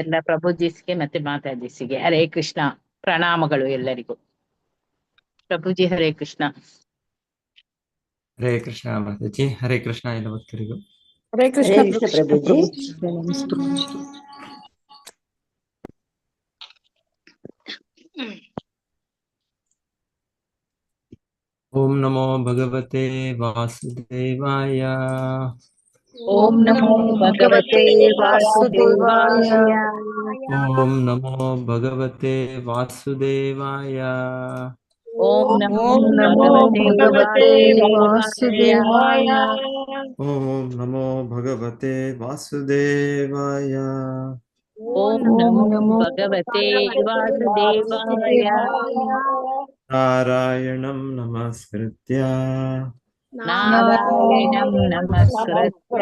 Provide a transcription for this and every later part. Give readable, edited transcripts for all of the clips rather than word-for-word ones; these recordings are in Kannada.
ಎಲ್ಲ ಪ್ರಭುಜಿಸ್ಗೆ ಮತ್ತೆ ಮಾತಾಜಿಸ್ಗೆ ಹರೇ ಕೃಷ್ಣ. ಪ್ರಣಾಮಗಳು ಎಲ್ಲರಿಗೂ. ಪ್ರಭುಜಿ ಹರೇ ಕೃಷ್ಣ. ಹರೇ ಕೃಷ್ಣ ಮಾತಾಜಿ. ಹರೇ ಕೃಷ್ಣ ಎಲ್ಲ ಭಕ್ತರಿಗೂ. ಹರೇ ಕೃಷ್ಣ ಪ್ರಭುಜಿ. ಓಂ ನಮೋ ಭಗವತೆ ವಾಸುದೇವಾಯ. ಓಂ ನಮೋ ಭಗವತೆ ವಾಸುದೇವಾಯ. ಓಂ ನಮೋ ಭಗವತೆ ವಾಸುದೇವಾಯ. ಓಂ ನಮೋ ಭಗವತೆ ವಾಸುದೇವಾಯ. ಓಂ ನಮೋ ಭಗವತೆ ವಾಸುದೇವಾಯ. ಓಂ ನಮೋ ಭಗವತೆ ವಾಸುದೇವಾಯ. ನಾರಾಯಣಂ ನಮಸ್ಕೃತ್ಯ ನಾರಾಯಣಂ ನಮಸ್ಕೃತ್ಯ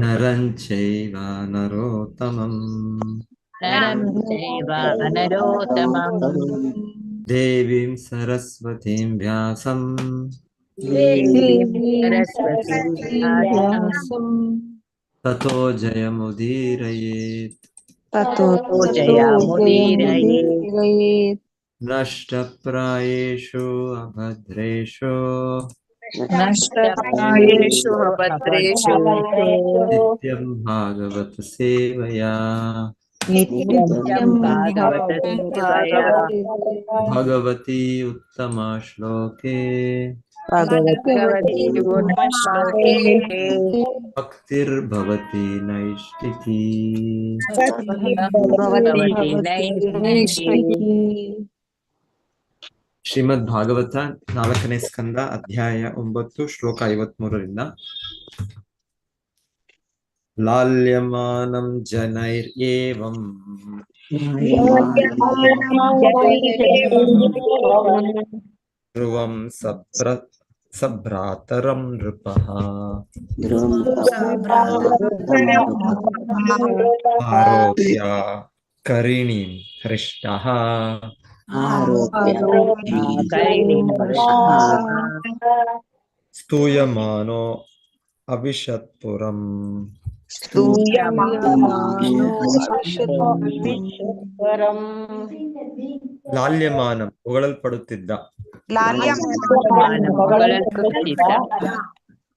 ನರಂ ಚೈವ ನರೋತ್ತಮಂ ನರಂ ಚೈವ ನರೋತ್ತಮಂ ದೇವೀಂ ಸರಸ್ವತೀಂ ವ್ಯಾಸಂ ತಥೋ ಜಯಮುದೀರಯೇತ್. ನಷ್ಟಪ್ರಾಯೇಷು ಅಭದ್ರೇಷು ನಿತ್ಯಂ ಭಾಗವತ ಸೇವಯಾ ಭಗವತಿ ಉತ್ತಮ ಶ್ಲೋಕೆ ಭಕ್ತಿರ್ಭವತಿ ನೈಷ್ಠಿಕೀ. ಶ್ರೀಮದ್ ಭಾಗವತ 4ನೇ ಸ್ಕಂದ ಅಧ್ಯಾಯ 9 ಶ್ಲೋಕ 53ರಿಂದ. ಲಾಲ್ಯಮಾನಂ ಜನೈರ್ಯೇವಂ ಧ್ರುವಂ ಸಭ್ರಾತರಂ ನೃಪಃ ಆರೋಪ್ಯ ಕರಿಣೀಂ ಹೃಷ್ಟಃ ಸ್ತೂಯಮಾನೋ ಅವಿಶತ್ಪುರಂ. ಲಾಲ್ಯಮಾನಂ ಹೊಗಳಲ್ಪಡುತ್ತಿದ್ದ,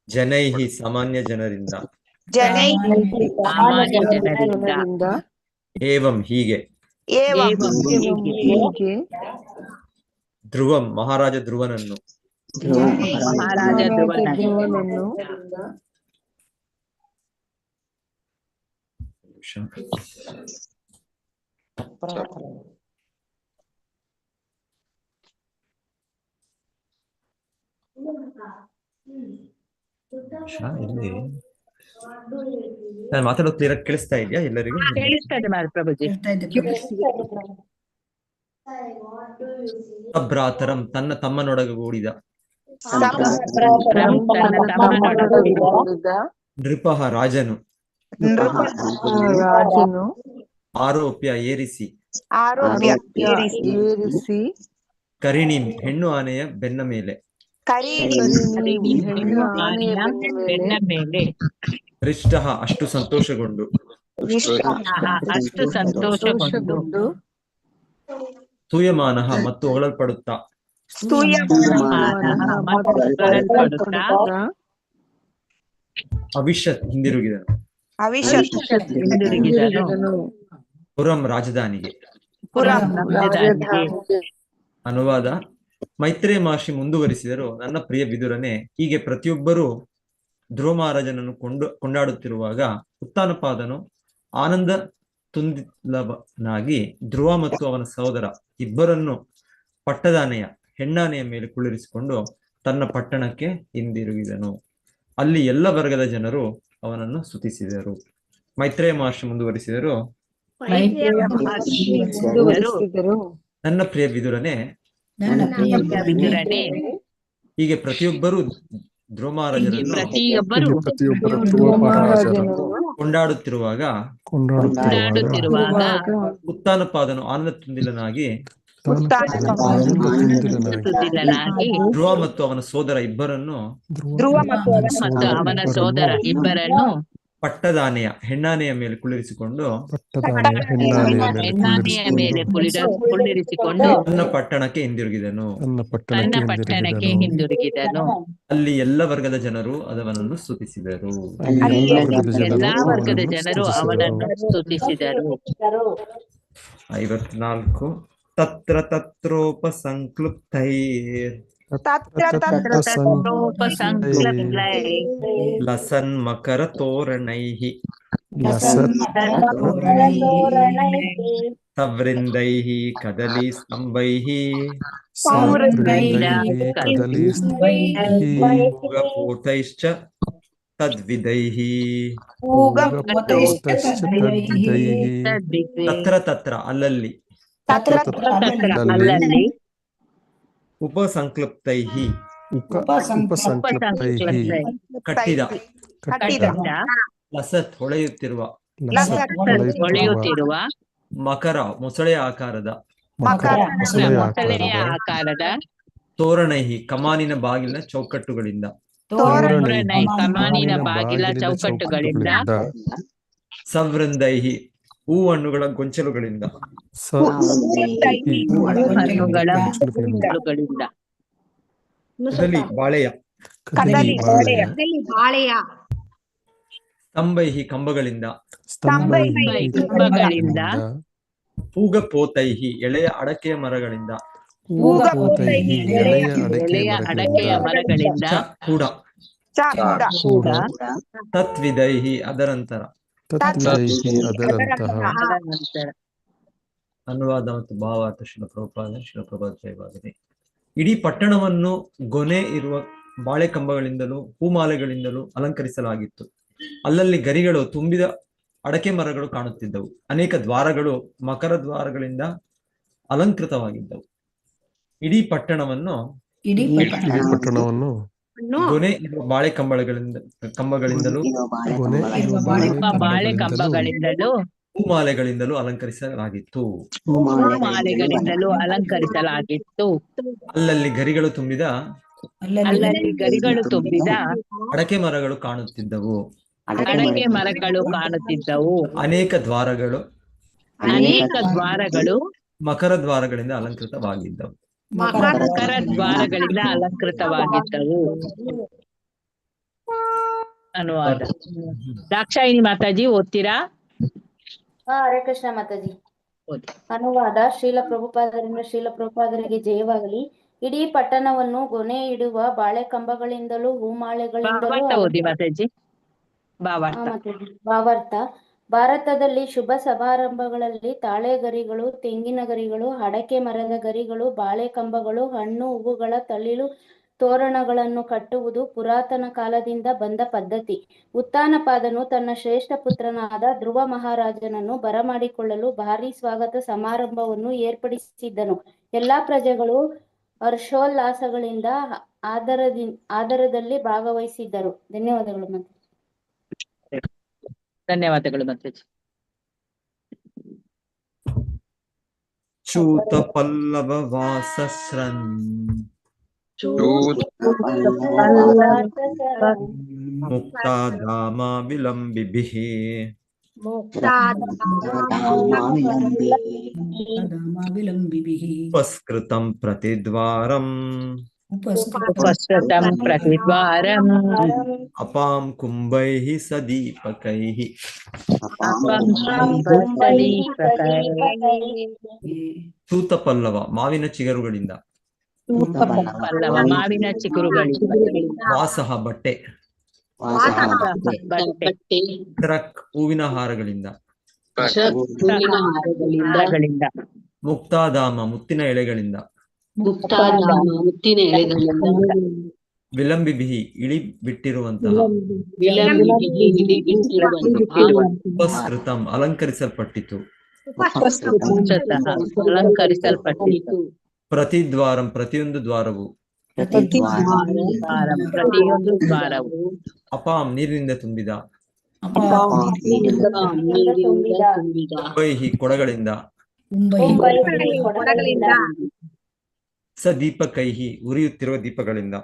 ಜನೈಹಿ ಸಾಮಾನ್ಯ ಜನರಿಂದ, ಏವಂ ಹೀಗೆ, ಧ್ರುವಂ ಮಹಾರಾಜ ಧ್ರುವನನ್ನು, ಇಲ್ಲಿ ನಾನು ಮಾತಾಡೋದು ಕ್ಲಿಯರ್ ಕೇಳಿಸ್ತಾ ಇದೆಯಾ ಎಲ್ಲರಿಗೂ? ಪ್ರಭುಜಿ. ಸಭ್ರಾತರಂ ತನ್ನ ತಮ್ಮನೊಡಗೂಡಿದ, ನೃಪಃ ರಾಜನು, ಆರೋಪ್ಯ ಏರಿಸಿ, ಕರಿಣಿಂ ಹೆಣ್ಣು ಆನೆಯ ಬೆನ್ನ ಮೇಲೆ, ಹೃಷ್ಟಃ ಅಷ್ಟು ಸಂತೋಷಗೊಂಡು, ಸ್ತೂಯಮಾನಃ ಮತ್ತು ಹೊಗಳಲ್ಪಡುತ್ತಾ, ಅವಿಶತ್ ಹಿಂದಿರುಗಿದನು, ಪುರಂ ರಾಜಧಾನಿಗೆ. ಅನುವಾದ: ಮೈತ್ರೇಯ ಮಹರ್ಷಿ ಮುಂದುವರಿಸಿದರು, ನನ್ನ ಪ್ರಿಯ ವಿದುರನೇ, ಹೀಗೆ ಪ್ರತಿಯೊಬ್ಬರೂ ಧ್ರುವ ಮಹಾರಾಜನನ್ನು ಕೊಂಡಾಡುತ್ತಿರುವಾಗ ಉತ್ತಾನಪಾದನು ಆನಂದ ತುಂದಿಲನಾಗಿ ಧ್ರುವ ಮತ್ತು ಅವನ ಸಹೋದರ ಇಬ್ಬರನ್ನು ಪಟ್ಟದಾನೆಯ ಹೆಣ್ಣಾನೆಯ ಮೇಲೆ ಕುಳ್ಳಿರಿಸಿಕೊಂಡು ತನ್ನ ಪಟ್ಟಣಕ್ಕೆ ಹಿಂದಿರುಗಿದನು. ಅಲ್ಲಿ ಎಲ್ಲ ವರ್ಗದ ಜನರು ಅವನನ್ನು ಸ್ತುತಿಸಿದರು. ಮೈತ್ರೇಯ ಮಹರ್ಷಿ ಮುಂದುವರಿಸಿದರು, ನನ್ನ ಪ್ರಿಯ ವಿದುರನೇ, ಹೀಗೆ ಪ್ರತಿಯೊಬ್ಬರು ಧ್ರುವ ಮಹಾರಾಜರನ್ನು ಕೊಂಡಾಡುತ್ತಿರುವಾಗ ಉತ್ತಾನಪಾದನು ಆನಂದ ತುಂದಿಲನಾಗಿ ಧ್ರುವ ಮತ್ತು ಅವನ ಸೋದರ ಇಬ್ಬರನ್ನು ಪಟ್ಟದಾನೆಯ ಹೆಣ್ಣಾನೆಯ ಮೇಲೆ ಕುಳ್ಳಿರಿಸಿಕೊಂಡು ಪಟ್ಟದಾನೆಯ ಹೆಣ್ಣಾನೆಯ ಮೇಲೆ ಹೆಣ್ಣಾನೆಯ ಮೇಲೆ ಕುಳ್ಳಿರಿಸಿಕೊಂಡು ತನ್ನ ಪಟ್ಟಣಕ್ಕೆ ಹಿಂದಿರುಗಿದನು. ತನ್ನ ತನ್ನ ಪಟ್ಟಣಕ್ಕೆ ಪಟ್ಟಣಕ್ಕೆ ಹಿಂದಿರುಗಿದನು. ಹಿಂದಿರುಗಿದನು. ಅಲ್ಲಿ ಎಲ್ಲ ವರ್ಗದ ಜನರು ಅವನನ್ನು ಸ್ತುತಿಸಿದರು. ಅಲ್ಲಿ ಎಲ್ಲಾ ವರ್ಗದ ಜನರು ಅವನನ್ನು ಸ್ತುತಿಸಿದರು. ಸ್ತುತಿಸಿದರು. 54 ತತ್ರ ತತ್ರೋಪಸಂಕ್ಲುಪ್ತೈ ಲಸನ್ ಮಕರ ತೋರಣೈಃ ಸವೃಂದೈಃ ಕದಲಿ ಸ್ತಂಭೈಃ ಪೂಗಪೂತೈಶ್ಚ ತದ್ವಿದೈಃ. ತತ್ರ ತತ್ರ ಅಲ್ಲಲ್ಲಿ ಅಲ್ಲಲ್ಲಿ ಉಪಸಂಕ್ಲುಪ್ತೈಃ ಕಟ್ಟಿದ ಲಸತ್ ಹೊಳೆಯುತ್ತಿರುವ ಹೊಳೆಯುತ್ತಿರುವ ಮಕರ ಮೊಸಳೆಯ ಆಕಾರದ ಮೊಸಳೆಯ ಆಕಾರದ ತೋರಣೈಹಿ ಕಮಾನಿನ ಬಾಗಿಲಿನ ಚೌಕಟ್ಟುಗಳಿಂದ ಕಮಾನಿನ ಬಾಗಿಲ ಚೌಕಟ್ಟುಗಳಿಂದ ಸವೃಂದೈಹಿ ಹೂ ಹಣ್ಣುಗಳ ಗೊಂಚಲುಗಳಿಂದ ಕದಲಿ ಬಾಳೆಯ ಸ್ತಂಭೈಹಿ ಕಂಬಗಳಿಂದ ಪೂಗಪೋತೈಹಿ ಎಳೆಯ ಅಡಕೆಯ ಮರಗಳಿಂದ ಅಡಕೆಯ ಮರಗಳಿಂದ ಕೂಡ ತತ್ವಿದೈಹಿ ಅದರಂತರ. ಅನುವಾದ ಮತ್ತು ಭಾವಾರ್ಥ ಶ್ರೀಲ ಪ್ರಭುಪಾದ ಜಯವಾಗಲಿ. ಇಡೀ ಪಟ್ಟಣವನ್ನು ಗೊನೆ ಇರುವ ಬಾಳೆ ಕಂಬಗಳಿಂದಲೂ ಹೂಮಾಲೆಗಳಿಂದಲೂ ಅಲಂಕರಿಸಲಾಗಿತ್ತು. ಅಲ್ಲಲ್ಲಿ ಗರಿಗಳು ತುಂಬಿದ ಅಡಕೆ ಮರಗಳು ಕಾಣುತ್ತಿದ್ದವು. ಅನೇಕ ದ್ವಾರಗಳು ಮಕರ ದ್ವಾರಗಳಿಂದ ಅಲಂಕೃತವಾಗಿದ್ದವು. ಇಡೀ ಪಟ್ಟಣವನ್ನು ಗೊನೆ ಇರುವ ಬಾಳೆ ಕಂಬಗಳಿಂದಲೂ ಬಾಳೆ ಕಂಬಗಳಿಂದಲೂ ಹೂಮಾಲೆಗಳಿಂದಲೂ ಅಲಂಕರಿಸಲಾಗಿತ್ತು. ಅಲ್ಲಲ್ಲಿ ಗರಿಗಳು ತುಂಬಿದ ಅಡಕೆ ಮರಗಳು ಕಾಣುತ್ತಿದ್ದವು. ಅನೇಕ ದ್ವಾರಗಳು ಮಕರ ದ್ವಾರಗಳಿಂದ ಅಲಂಕೃತವಾಗಿದ್ದವು. ಅನುವಾದ ದಾಕ್ಷಾಯಿಣಿ ಮಾತಾಜಿ ಓದ್ತೀರಾ? ಹರೇ ಕೃಷ್ಣ ಮಾತಾಜಿ. ಅನುವಾದ ಶ್ರೀಲ ಪ್ರಭುಪಾದರಿಗೆ ಜಯವಾಗಲಿ. ಇಡೀ ಪಟ್ಟಣವನ್ನು ಗೊನೆ ಇಡುವ ಬಾಳೆ ಕಂಬಗಳಿಂದಲೂ ಹೂಮಾಲೆಗಳಿಂದಲೂ ಭಾವಾರ್ಥ. ಭಾರತದಲ್ಲಿ ಶುಭ ಸಮಾರಂಭಗಳಲ್ಲಿ ತಾಳೆ ಗರಿಗಳು, ತೆಂಗಿನ ಗರಿಗಳು, ಅಡಕೆ ಮರದ ಗರಿಗಳು, ಬಾಳೆ ಕಂಬಗಳು, ಹಣ್ಣು ಹೂವುಗಳ ತಳಿಲು ತೋರಣಗಳನ್ನು ಕಟ್ಟುವುದು ಪುರಾತನ ಕಾಲದಿಂದ ಬಂದ ಪದ್ಧತಿ. ಉತ್ತಾನಪಾದನು ತನ್ನ ಶ್ರೇಷ್ಠ ಪುತ್ರನಾದ ಧ್ರುವ ಮಹಾರಾಜನನ್ನು ಬರಮಾಡಿಕೊಳ್ಳಲು ಭಾರೀ ಸ್ವಾಗತ ಸಮಾರಂಭವನ್ನು ಏರ್ಪಡಿಸಿದ್ದನು. ಎಲ್ಲಾ ಪ್ರಜೆಗಳು ಹರ್ಷೋಲ್ಲಾಸಗಳಿಂದ ಆದರದಲ್ಲಿ ಭಾಗವಹಿಸಿದ್ದರು. ಧನ್ಯವಾದಗಳು ಮಂತ್ರಿ. ಧನ್ಯವಾದಗಳು ಮಂತ್ರಿಜಿ. ಚೂತ ಪಲ್ಲವ ವಾಸಸ್ರನ್ ಮುಕ್ತಾಧಾಮ ವಿಲಂಬಿಭಿಃ ಉಪಸ್ಕೃತಂ ಪ್ರತಿದ್ವಾರಂ ಅಪಾಂ ಕುಂಭೈಃ ಸದೀಪಕೈಃ. ಸೂತಪಲ್ಲವ ಮಾವಿನ ಚಿಗುರುಗಳಿಂದ, ವಾಸಹ ಬಟ್ಟೆ, ಟ್ರಕ್ ಹೂವಿನ ಹಾರಗಳಿಂದ, ಮುಕ್ತಾಧಾಮ ಮುತ್ತಿನ ಎಳೆಗಳಿಂದ, ವಿಲಂಬಿಭಿಃ ಇಳಿ ಬಿಟ್ಟಿರುವಂತಹ, ಉಪಸ್ಕೃತಂ ಅಲಂಕರಿಸಲ್ಪಟ್ಟಿತು, ಪ್ರತಿದ್ವಾರಂ ಪ್ರತಿಯೊಂದು ದ್ವಾರವು, ಅಪಾಂ ನೀರಿನಿಂದ ತುಂಬಿದ, ಕುಂಭೈಃ ಕೊಡಗಳಿಂದ, ಸದೀಪಕೈಃ ಉರಿಯುತ್ತಿರುವ ದೀಪಗಳಿಂದ,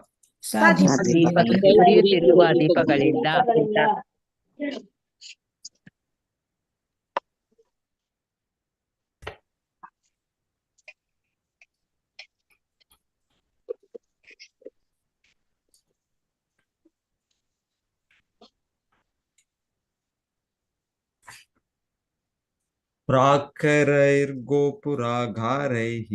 ಪ್ರಾಕರೈರ್ಗೋಪುರಾಗಾರೈಃ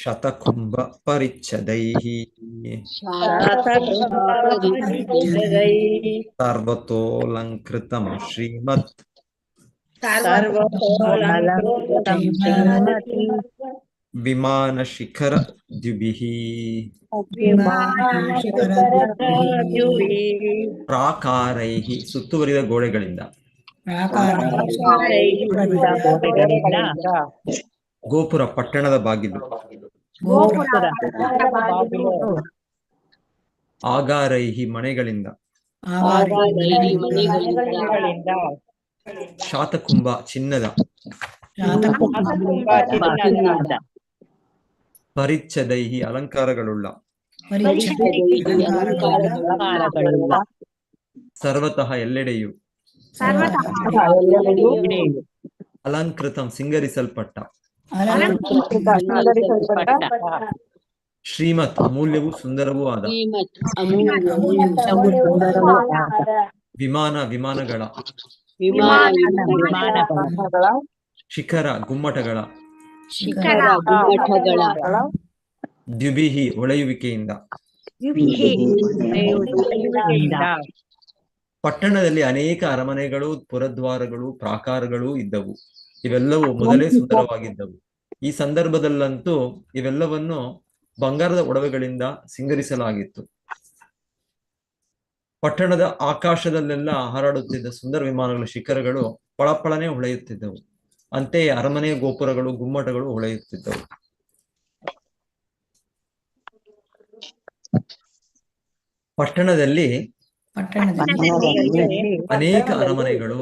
ಶತಕುಂಭ ಪರಿಚ್ಛದೈಃ ಸರ್ವತೋಲಂಕೃತಂ ಶ್ರೀಮತ್ ವಿಮಾನ ಶಿಖರ ದ್ಯುಭಿಃ ಪ್ರಾಕಾರೈಃ ಸುತ್ತುವರಿದ ಗೋಡೆಗಳಿಂದ ಗೋಪುರ ಪಟ್ಟಣದ ಬಾಗಿಲು ಆಗಾರೈಹಿ ಮನೆಗಳಿಂದ ಶಾತಕುಂಭ ಚಿನ್ನದ ಪರಿಚ್ಛದೈಹಿ ಅಲಂಕಾರಗಳುಳ್ಳ ಸರ್ವತಃ ಎಲ್ಲೆಡೆಯು ಅಲಂಕೃತಂ ಸಿಂಗರಿಸಲ್ಪಟ್ಟ ಶ್ರೀಮತ್ ಅಮೂಲ್ಯವೂ ಸುಂದರವೂ ಆದ ವಿಮಾನಗಳ ಶಿಖರ ಗುಮ್ಮಟಗಳ ದ್ಯುಭಿಹಿ ಹೊಳೆಯುವಿಕೆಯಿಂದ ಪಟ್ಟಣದಲ್ಲಿ ಅನೇಕ ಅರಮನೆಗಳು ಪುರದ್ವಾರಗಳು ಪ್ರಾಕಾರಗಳು ಇದ್ದವು. ಇವೆಲ್ಲವೂ ಮೊದಲೇ ಸುಂದರವಾಗಿದ್ದವು. ಈ ಸಂದರ್ಭದಲ್ಲಂತೂ ಇವೆಲ್ಲವನ್ನು ಬಂಗಾರದ ಒಡವೆಗಳಿಂದ ಸಿಂಗರಿಸಲಾಗಿತ್ತು. ಪಟ್ಟಣದ ಆಕಾಶದಲ್ಲೆಲ್ಲ ಹಾರಾಡುತ್ತಿದ್ದ ಸುಂದರ ವಿಮಾನಗಳ ಶಿಖರಗಳು ಪಳಪಳನೆ ಹೊಳೆಯುತ್ತಿದ್ದವು. ಅಂತೆಯೇ ಅರಮನೆಯ ಗೋಪುರಗಳು ಗುಮ್ಮಟಗಳು ಹೊಳೆಯುತ್ತಿದ್ದವು. ಪಟ್ಟಣದಲ್ಲಿ ಅನೇಕ ಅರಮನೆಗಳು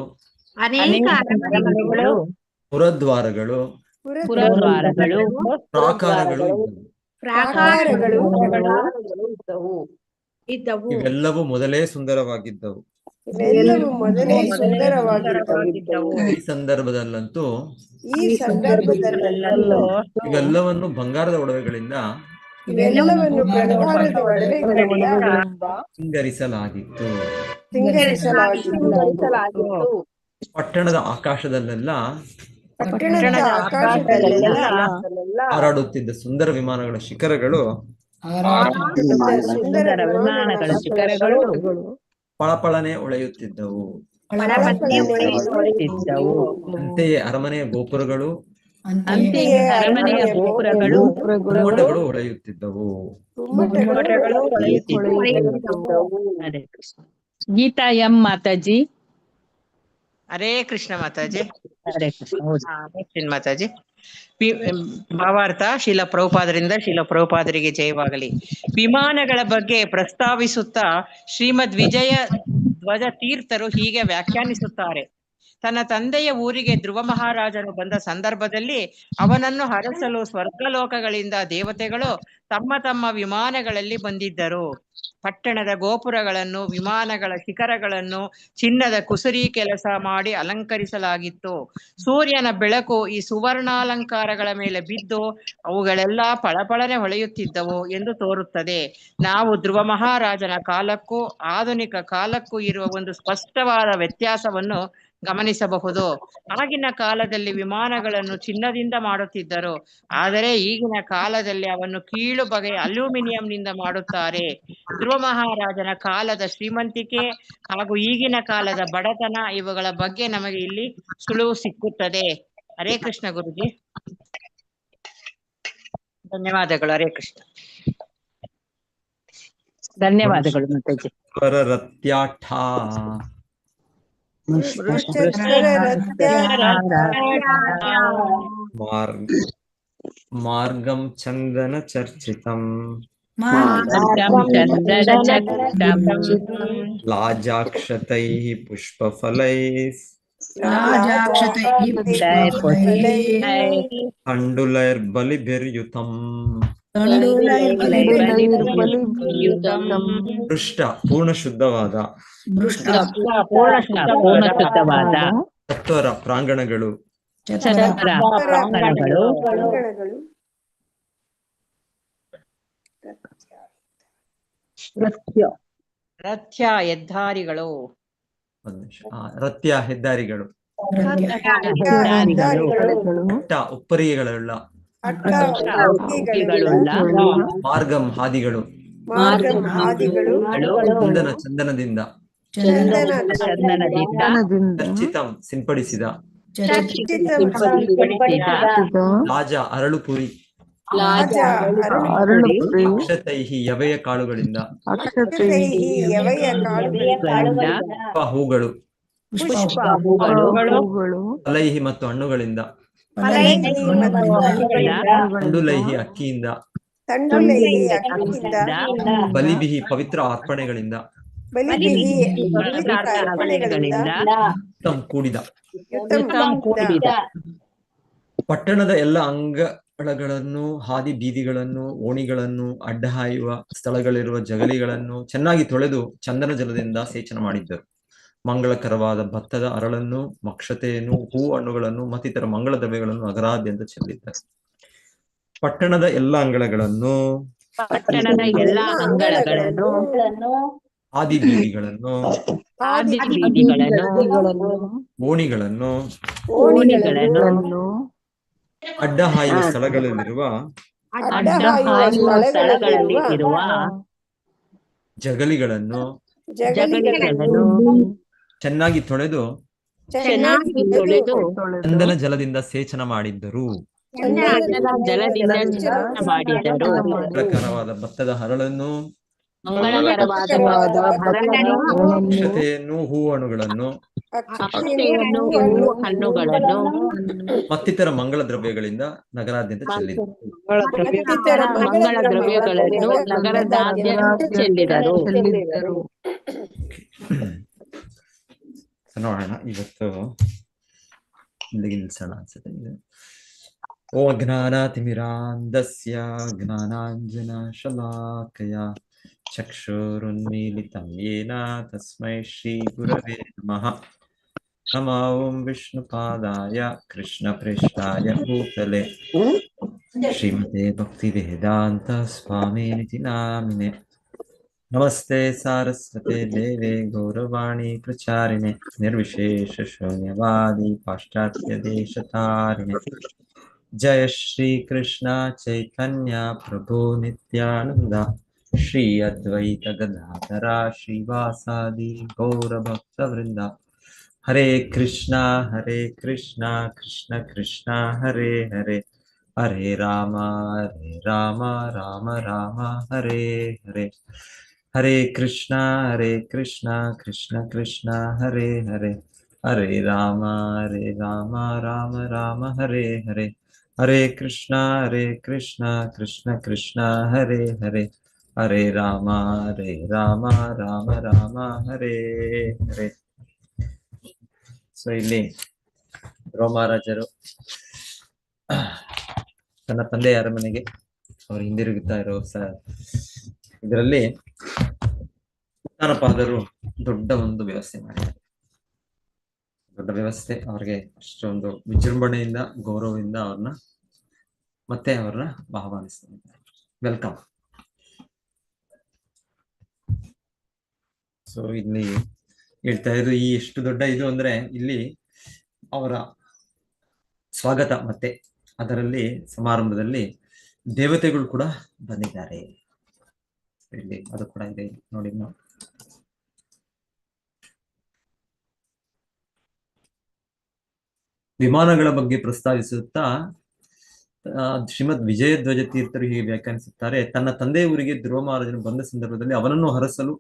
ಪುರದ್ವಾರಗಳು ಪ್ರಾಕಾರಗಳು ಇದ್ದವು. ಇವೆಲ್ಲವೂ ಮೊದಲೇ ಸುಂದರವಾಗಿದ್ದವು. ಈ ಸಂದರ್ಭದಲ್ಲಂತೂ ಇವೆಲ್ಲವನ್ನು ಬಂಗಾರದ ಒಡವೆಗಳಿಂದ ಸಿಂಗರಿಸಲಾಗಿತ್ತು. ಪಟ್ಟಣದ ಆಕಾಶದಲ್ಲೆಲ್ಲ ಹಾರಾಡುತ್ತಿದ್ದ ಸುಂದರ ವಿಮಾನಗಳ ಶಿಖರಗಳು ಪಳಪಳನೆ ಹೊಳೆಯುತ್ತಿದ್ದವು. ಅಂತೆಯೇ ಅರಮನೆಯ ಗೋಪುರಗಳು ಗುಮ್ಮಟಗಳು ಹೊಳೆಯುತ್ತಿದ್ದವು. ಗೀತಾ ಎಂ ಮಾತಾಜಿ. ಹರೇ ಕೃಷ್ಣ ಮಾತಾಜಿ. ಹರೇ ಕೃಷ್ಣ ಮಾತಾಜಿ. ಭಾವಾರ್ಥ ಶೀಲ ಪ್ರಭುಪಾದರಿಂದ ಶೀಲ ಪ್ರಭುಪಾದರಿಗೆ ಜಯವಾಗಲಿ. ವಿಮಾನಗಳ ಬಗ್ಗೆ ಪ್ರಸ್ತಾವಿಸುತ್ತಾ ಶ್ರೀಮದ್ ವಿಜಯ ಧ್ವಜ ತೀರ್ಥರು ಹೀಗೆ ವ್ಯಾಖ್ಯಾನಿಸುತ್ತಾರೆ. ತನ್ನ ತಂದೆಯ ಊರಿಗೆ ಧ್ರುವ ಮಹಾರಾಜನು ಬಂದ ಸಂದರ್ಭದಲ್ಲಿ ಅವನನ್ನು ಹರಸಲು ಸ್ವರ್ಗಲೋಕಗಳಿಂದ ದೇವತೆಗಳು ತಮ್ಮ ತಮ್ಮ ವಿಮಾನಗಳಲ್ಲಿ ಬಂದಿದ್ದರು. ಪಟ್ಟಣದ ಗೋಪುರಗಳನ್ನು ವಿಮಾನಗಳ ಶಿಖರಗಳನ್ನು ಚಿನ್ನದ ಕುಸುರಿ ಕೆಲಸ ಮಾಡಿ ಅಲಂಕರಿಸಲಾಗಿತ್ತು. ಸೂರ್ಯನ ಬೆಳಕು ಈ ಸುವರ್ಣಾಲಂಕಾರಗಳ ಮೇಲೆ ಬಿದ್ದು ಅವುಗಳೆಲ್ಲ ಪಳಪಳನೆ ಹೊಳೆಯುತ್ತಿದ್ದವು ಎಂದು ತೋರುತ್ತದೆ. ನಾವು ಧ್ರುವ ಮಹಾರಾಜನ ಕಾಲಕ್ಕೂ ಆಧುನಿಕ ಕಾಲಕ್ಕೂ ಇರುವ ಒಂದು ಸ್ಪಷ್ಟವಾದ ವ್ಯತ್ಯಾಸವನ್ನು ಗಮನಿಸಬಹುದು. ಆಗಿನ ಕಾಲದಲ್ಲಿ ವಿಮಾನಗಳನ್ನು ಚಿನ್ನದಿಂದ ಮಾಡುತ್ತಿದ್ದರು, ಆದರೆ ಈಗಿನ ಕಾಲದಲ್ಲಿ ಅವನ್ನು ಕೀಳು ಬಗೆಯ ಅಲ್ಯೂಮಿನಿಯಂನಿಂದ ಮಾಡುತ್ತಾರೆ. ಧ್ರುವ ಮಹಾರಾಜನ ಕಾಲದ ಶ್ರೀಮಂತಿಕೆ ಹಾಗೂ ಈಗಿನ ಕಾಲದ ಬಡತನ ಇವುಗಳ ಬಗ್ಗೆ ನಮಗೆ ಇಲ್ಲಿ ಸುಳುವು ಸಿಕ್ಕುತ್ತದೆ. ಹರೇ ಕೃಷ್ಣ ಗುರುಜಿ, ಧನ್ಯವಾದಗಳು. ಹರೇ ಕೃಷ್ಣ. ಧನ್ಯವಾದಗಳು ಮಾತಾಜಿ. ರತ್ಯಾಠ ಮಾರ್ಗಂ ಚಂದನ ಚರ್ಚಿತಂ ಲಾಜಾಕ್ಷತೈಃ ಪುಷ್ಪಫಲೈಃ ತಂಡುಲೈರ್ಬಲಿಭಿರ್ಯುತಂ. ಪೃಷ್ಠ ಪೂರ್ಣ ಶುದ್ಧವಾದ ಚತ್ವರ ಪ್ರಾಂಗಣಗಳು ರಥ್ಯ ಹೆದ್ದಾರಿಗಳು. ಒಂದು ನಿಮಿಷ. ರಥ್ಯ ಹೆದ್ದಾರಿಗಳು. ಹೆದ್ದಾರಿಗಳು, ಅಟ್ಟ ಉಪ್ಪರಿಗೆಗಳುಳ್ಳ. ಉಕ್ಕಿಗಳುಳ್ಳ, ಮಾರ್ಗಂ ಹಾದಿಗಳು. ಚಂದನ ಚಂದನದಿಂದ. ಚಂದನದಿಂದ, ಚರ್ಚಿತಂ ಸಿಂಪಡಿಸಿದ. ಲಾಜ ಅರಳುಪುರಿ. ಅಕ್ಷತೈಹಿ ಯವೆಯ ಕಾಳುಗಳಿಂದ. ಹೂಗಳು. ಫಲೈಹಿ ಮತ್ತು ಹಣ್ಣುಗಳಿಂದ. ತಂಡುಲೈಹಿ ಅಕ್ಕಿಯಿಂದ. ಬಲಿಬಿಹಿ ಪವಿತ್ರ ಅರ್ಪಣೆಗಳಿಂದ. ಕೂಡಿದ. ಪಟ್ಟಣದ ಎಲ್ಲ ಅಂಗಳಗಳನ್ನು, ಹಾದಿ ಬೀದಿಗಳನ್ನು, ಓಣಿಗಳನ್ನು, ಅಡ್ಡ ಹಾಯುವ ಸ್ಥಳಗಳಿರುವ ಜಗಲಿಗಳನ್ನು ಚೆನ್ನಾಗಿ ತೊಳೆದು ಚಂದನ ಜಲದಿಂದ ಸೇಚನ ಮಾಡಿದ್ದರು. ಮಂಗಳಕರವಾದ ಭತ್ತದ ಅರಳನ್ನು, ಮಕ್ಷತೆಯನ್ನು, ಹೂ ಹಣ್ಣುಗಳನ್ನು ಮತ್ತಿತರ ಮಂಗಳ ದ್ರವ್ಯಗಳನ್ನು ನಗರಾದ್ಯಂತ ಚೆಲ್ಲಿದ್ದರು. ಪಟ್ಟಣದ ಎಲ್ಲ ಅಂಗಳಗಳನ್ನು, ಹಾದಿ ಬೀದಿಗಳನ್ನು, ಓಣಿಗಳನ್ನು, ಅಡ್ಡ ಹಾಯುವ ಸ್ಥಳಗಳಲ್ಲಿರುವ ಜಗಲಿಗಳನ್ನು ಚೆನ್ನಾಗಿ ತೊಳೆದು ಚಂದನ ಜಲದಿಂದ ಸೇಚನ ಮಾಡಿದ್ದರು. ಮಂಗಳಕರವಾದ ಭತ್ತದ ಹರಳನ್ನು, ಅಕ್ಷತೆಯನ್ನು, ಹೂ ಹಣ್ಣುಗಳನ್ನು ಮತ್ತಿತರ ಮಂಗಳ ದ್ರವ್ಯಗಳಿಂದ ನಗರಾದ್ಯಂತ ಚೆಲ್ಲಿದರು. ನೋಡೋಣ, ಇವತ್ತು ಇಲ್ಲಿಗೆ ನಿಲ್ಸೋಣ ಅನ್ಸುತ್ತೆ. ಓ ಜ್ಞಾನಾತಿಮಿರಾಂಧಸ್ಯ ಜ್ಞಾನಾಂಜನ ಶಲಾಕಯ ಚಕ್ಷುರುನ್ಮೀಲಿತಂ ಯೇನ ತಸ್ಮೈ ಶ್ರೀ ಗುರವೇ ನಮಃ. ನಮೋ ಓಂ ವಿಷ್ಣುಪಾದಾಯ ಕೃಷ್ಣಪ್ರೇಷ್ಠಾಯ ಭೂತಲೆ ಶ್ರೀಮತೆ ಭಕ್ತಿವೇದಾಂತ ಸ್ವಾಮಿನಿತಿ ನಾಮಿನೆ. ನಮಸ್ತೆ ಸಾರಸ್ವತೆ ದೇವೆ ಗೌರವಾಣಿ ಪ್ರಚಾರಿಣೆ ನಿರ್ವಿಶೇಷ ಶೂನ್ಯವಾದಿ ಪಾಶ್ಚಾತ್ಯ ದೇಶತಾರಿಣೆ. ಜಯ ಶ್ರೀ ಕೃಷ್ಣ ಚೈತನ್ಯ ಪ್ರಭು ನಿತ್ಯಾನಂದ ಶ್ರೀ ಅದ್ವೈತ ಗದಾಧರ ಶ್ರೀವಾಸಾದಿ ಗೌರ ಭಕ್ತ ವೃಂದ. ಹರೇ ಕೃಷ್ಣ ಕೃಷ್ಣ ಕೃಷ್ಣ ಹರೇ ಹರೇ, ಹರೇ ರಾಮ ರಾಮ ರಾಮ ಹರೇ ಹರೇ. ಹರೇ ಕೃಷ್ಣ ಕೃಷ್ಣ ಕೃಷ್ಣ ಹರೇ ಹರೇ, ಹರೇ ರಾಮ ರಾಮ ರಾಮ ಹರೇ ಹರೇ. ಹರೇ ಕೃಷ್ಣ ಕೃಷ್ಣ ಕೃಷ್ಣ ಹರೇ ಹರೇ, ಹರೇ ರಾಮ ರಾಮ ಹರೇ ಹರೇ. ಸೊ ಇಲ್ಲಿ ಧ್ರುವ ಮಹಾರಾಜರು ತನ್ನ ತಂದೆಯ ಅರಮನೆಗೆ ಅವರು ಹಿಂದಿರುಗುತ್ತಾ ಇರೋ ಇದರಲ್ಲಿ ಉತ್ಥಾನಪಾದರು ದೊಡ್ಡ ಒಂದು ವ್ಯವಸ್ಥೆ ಮಾಡಿದ್ದಾರೆ. ದೊಡ್ಡ ವ್ಯವಸ್ಥೆ, ಅವ್ರಿಗೆ ಅಷ್ಟೊಂದು ವಿಜೃಂಭಣೆಯಿಂದ ಗೌರವದಿಂದ ಅವ್ರನ್ನ ಆಹ್ವಾನಿಸ್ತಾರೆ. ವೆಲ್ಕಮ್. ಸೊ ಇಲ್ಲಿ ಹೇಳ್ತಾ ಇದ್ದು ಈ ಎಷ್ಟು ದೊಡ್ಡ ಇದು ಅಂದ್ರೆ ಇಲ್ಲಿ ಅವರ ಸ್ವಾಗತ, ಮತ್ತೆ ಅದರಲ್ಲಿ ಸಮಾರಂಭದಲ್ಲಿ ದೇವತೆಗಳು ಕೂಡ ಬಂದಿದ್ದಾರೆ. ಇಲ್ಲಿ ಅದು ಕೂಡ ಇದೆ ನೋಡಿ. ನಾವು ವಿಮಾನಗಳ ಬಗ್ಗೆ ಪ್ರಸ್ತಾವಿಸುತ್ತಾ ಶ್ರೀಮದ್ ವಿಜಯಧ್ವಜ ತೀರ್ಥರು ಹೀಗೆ ವ್ಯಾಖ್ಯಾನಿಸುತ್ತಾರೆ. ತನ್ನ ತಂದೆಯ ಊರಿಗೆ ಧ್ರುವ ಮಹಾರಾಜನು ಬಂದ ಸಂದರ್ಭದಲ್ಲಿ ಅವನನ್ನು ಹರಸಲು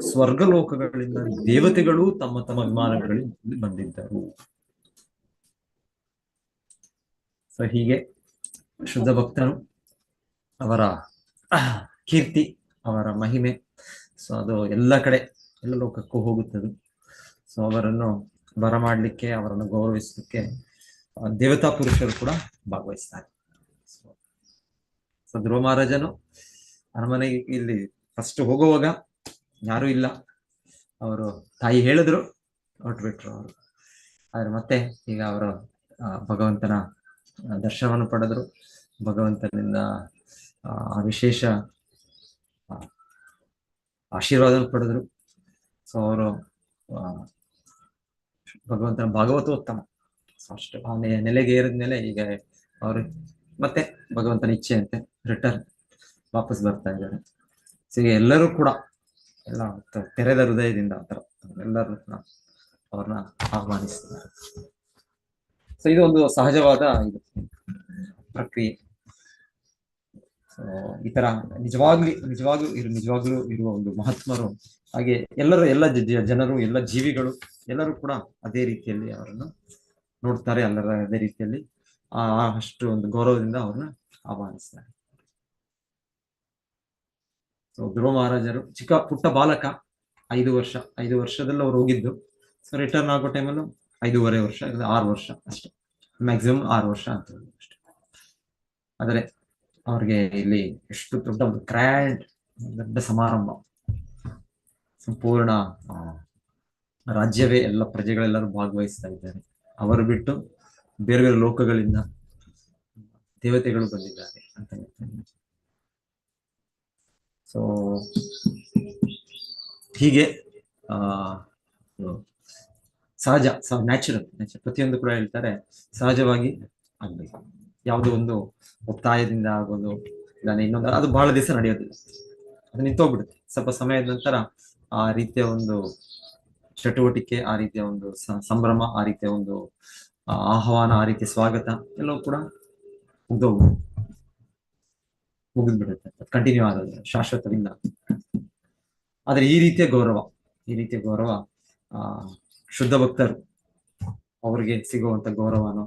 ಸ್ವರ್ಗಲೋಕಗಳಿಂದ ದೇವತೆಗಳು ತಮ್ಮ ತಮ್ಮ ವಿಮಾನಗಳಲ್ಲಿ ಬಂದಿದ್ದರು. ಸೊ ಹೀಗೆ ಶುದ್ಧ ಭಕ್ತನು, ಅವರ ಕೀರ್ತಿ, ಅವರ ಮಹಿಮೆ, ಸೊ ಅದು ಎಲ್ಲ ಕಡೆ, ಎಲ್ಲ ಲೋಕಕ್ಕೂ ಹೋಗುತ್ತದೆ. ಸೊ ಅವರನ್ನು ಬರಮಾಡ್ಲಿಕ್ಕೆ, ಅವರನ್ನು ಗೌರವಿಸಲಿಕ್ಕೆ ದೇವತಾ ಪುರುಷರು ಕೂಡ ಭಾಗವಹಿಸ್ತಾರೆ. ಸೊ ಧ್ರುವ ಮಹಾರಾಜನು ಅರಮನೆಗೆ ಇಲ್ಲಿ ಫಸ್ಟ್ ಹೋಗುವಾಗ ಯಾರು ಇಲ್ಲ, ಅವರು ತಾಯಿ ಹೇಳಿದ್ರು, ಹೊರಟ್ಬಿಟ್ರು ಅವರು. ಆದ್ರೆ ಮತ್ತೆ ಈಗ ಅವರು ಭಗವಂತನ ದರ್ಶನವನ್ನು ಪಡೆದ್ರು, ಭಗವಂತನಿಂದ ಆ ವಿಶೇಷ ಆಶೀರ್ವಾದ ಪಡೆದ್ರು. ಸೊ ಅವರು ಭಗವಂತನ ಭಾಗವತೋತ್ತಮ. ಸೊ ಅಷ್ಟು ಆ ನೆಲೆಗೆ ಏರಿದ್ಮೇಲೆ ಈಗ ಅವರು ಮತ್ತೆ ಭಗವಂತನ ಇಚ್ಛೆಯಂತೆ ರಿಟರ್ನ್ ವಾಪಸ್ ಬರ್ತಾ ಇದ್ದಾರೆ. ಸೊ ಈಗ ಎಲ್ಲರೂ ಕೂಡ ಎಲ್ಲ ತೆರೆದ ಹೃದಯದಿಂದ ಎಲ್ಲರೂ ಕೂಡ ಅವ್ರನ್ನ ಆಹ್ವಾನಿಸ್ತಾರೆ. ಸೊ ಇದು ಒಂದು ಸಹಜವಾದ ಇದು ಪ್ರಕ್ರಿಯೆ. ಸೊ ಈ ತರ ನಿಜವಾಗ್ಲೂ ಇರುವ ಒಂದು ಮಹಾತ್ಮರು, ಹಾಗೆ ಎಲ್ಲ ಜನರು, ಎಲ್ಲ ಜೀವಿಗಳು ಎಲ್ಲರೂ ಕೂಡ ಅದೇ ರೀತಿಯಲ್ಲಿ ಅವರನ್ನು ನೋಡ್ತಾರೆ. ಎಲ್ಲರ ಅದೇ ರೀತಿಯಲ್ಲಿ ಅಷ್ಟು ಒಂದು ಗೌರವದಿಂದ ಅವ್ರನ್ನ ಆಹ್ವಾನಿಸ್ತಾರೆ. ಸೊ ಧ್ರುವ ಮಹಾರಾಜರು ಚಿಕ್ಕ ಪುಟ್ಟ ಬಾಲಕ, 5 ವರ್ಷದಲ್ಲಿ ಅವ್ರು ಹೋಗಿದ್ದು. ಸೊ ರಿಟರ್ನ್ ಆಗೋ ಟೈಮಲ್ಲೂ 5.5 ವರ್ಷ, 6 ವರ್ಷ ಅಷ್ಟೇ, ಮ್ಯಾಕ್ಸಿಮಮ್ 6 ವರ್ಷ ಅಂತ ಅಷ್ಟೇ. ಆದರೆ ಅವ್ರಿಗೆ ಇಲ್ಲಿ ಎಷ್ಟು ದೊಡ್ಡ ಒಂದು ಗ್ರ್ಯಾಂಡ್ ದೊಡ್ಡ ಸಮಾರಂಭ, ಸಂಪೂರ್ಣ ರಾಜ್ಯವೇ, ಎಲ್ಲ ಪ್ರಜೆಗಳೆಲ್ಲರೂ ಭಾಗವಹಿಸ್ತಾ ಇದ್ದಾರೆ. ಅವರು ಬಿಟ್ಟು ಬೇರೆ ಬೇರೆ ಲೋಕಗಳಿಂದ ದೇವತೆಗಳು ಬಂದಿದ್ದಾರೆ ಅಂತ ಹೇಳ್ತಾರೆ. ಸೊ ಹೀಗೆ ಸಹಜ ನ್ಯಾಚುರಲ್ ಪ್ರತಿಯೊಂದು ಕೂಡ ಹೇಳ್ತಾರೆ ಸಹಜವಾಗಿ ಆಗ್ಬೇಕು. ಯಾವುದೋ ಒಂದು ಒತ್ತಾಯದಿಂದ ಆಗೋದು ಇಲ್ಲ ಇನ್ನೊಂದು, ಅದು ಬಹಳ ದಿವಸ ನಡೆಯೋದಿಲ್ಲ, ಅದು ನಿಂತೋಗ್ಬಿಡುತ್ತೆ. ಸ್ವಲ್ಪ ಸಮಯದ ನಂತರ ಆ ರೀತಿಯ ಒಂದು ಚಟುವಟಿಕೆ, ಆ ರೀತಿಯ ಒಂದು ಸಂಭ್ರಮ, ಆ ರೀತಿಯ ಒಂದು ಆಹ್ವಾನ, ಆ ರೀತಿಯ ಸ್ವಾಗತ ಎಲ್ಲವೂ ಕೂಡ ಮುಗಿದ್ಬಿಡುತ್ತೆ. ಕಂಟಿನ್ಯೂ ಆಗೋದು ಶಾಶ್ವತವಿಲ್ಲ. ಆದ್ರೆ ಈ ರೀತಿಯ ಗೌರವ ಶುದ್ಧ ಭಕ್ತರು ಅವರಿಗೆ ಸಿಗುವಂತ ಗೌರವನು,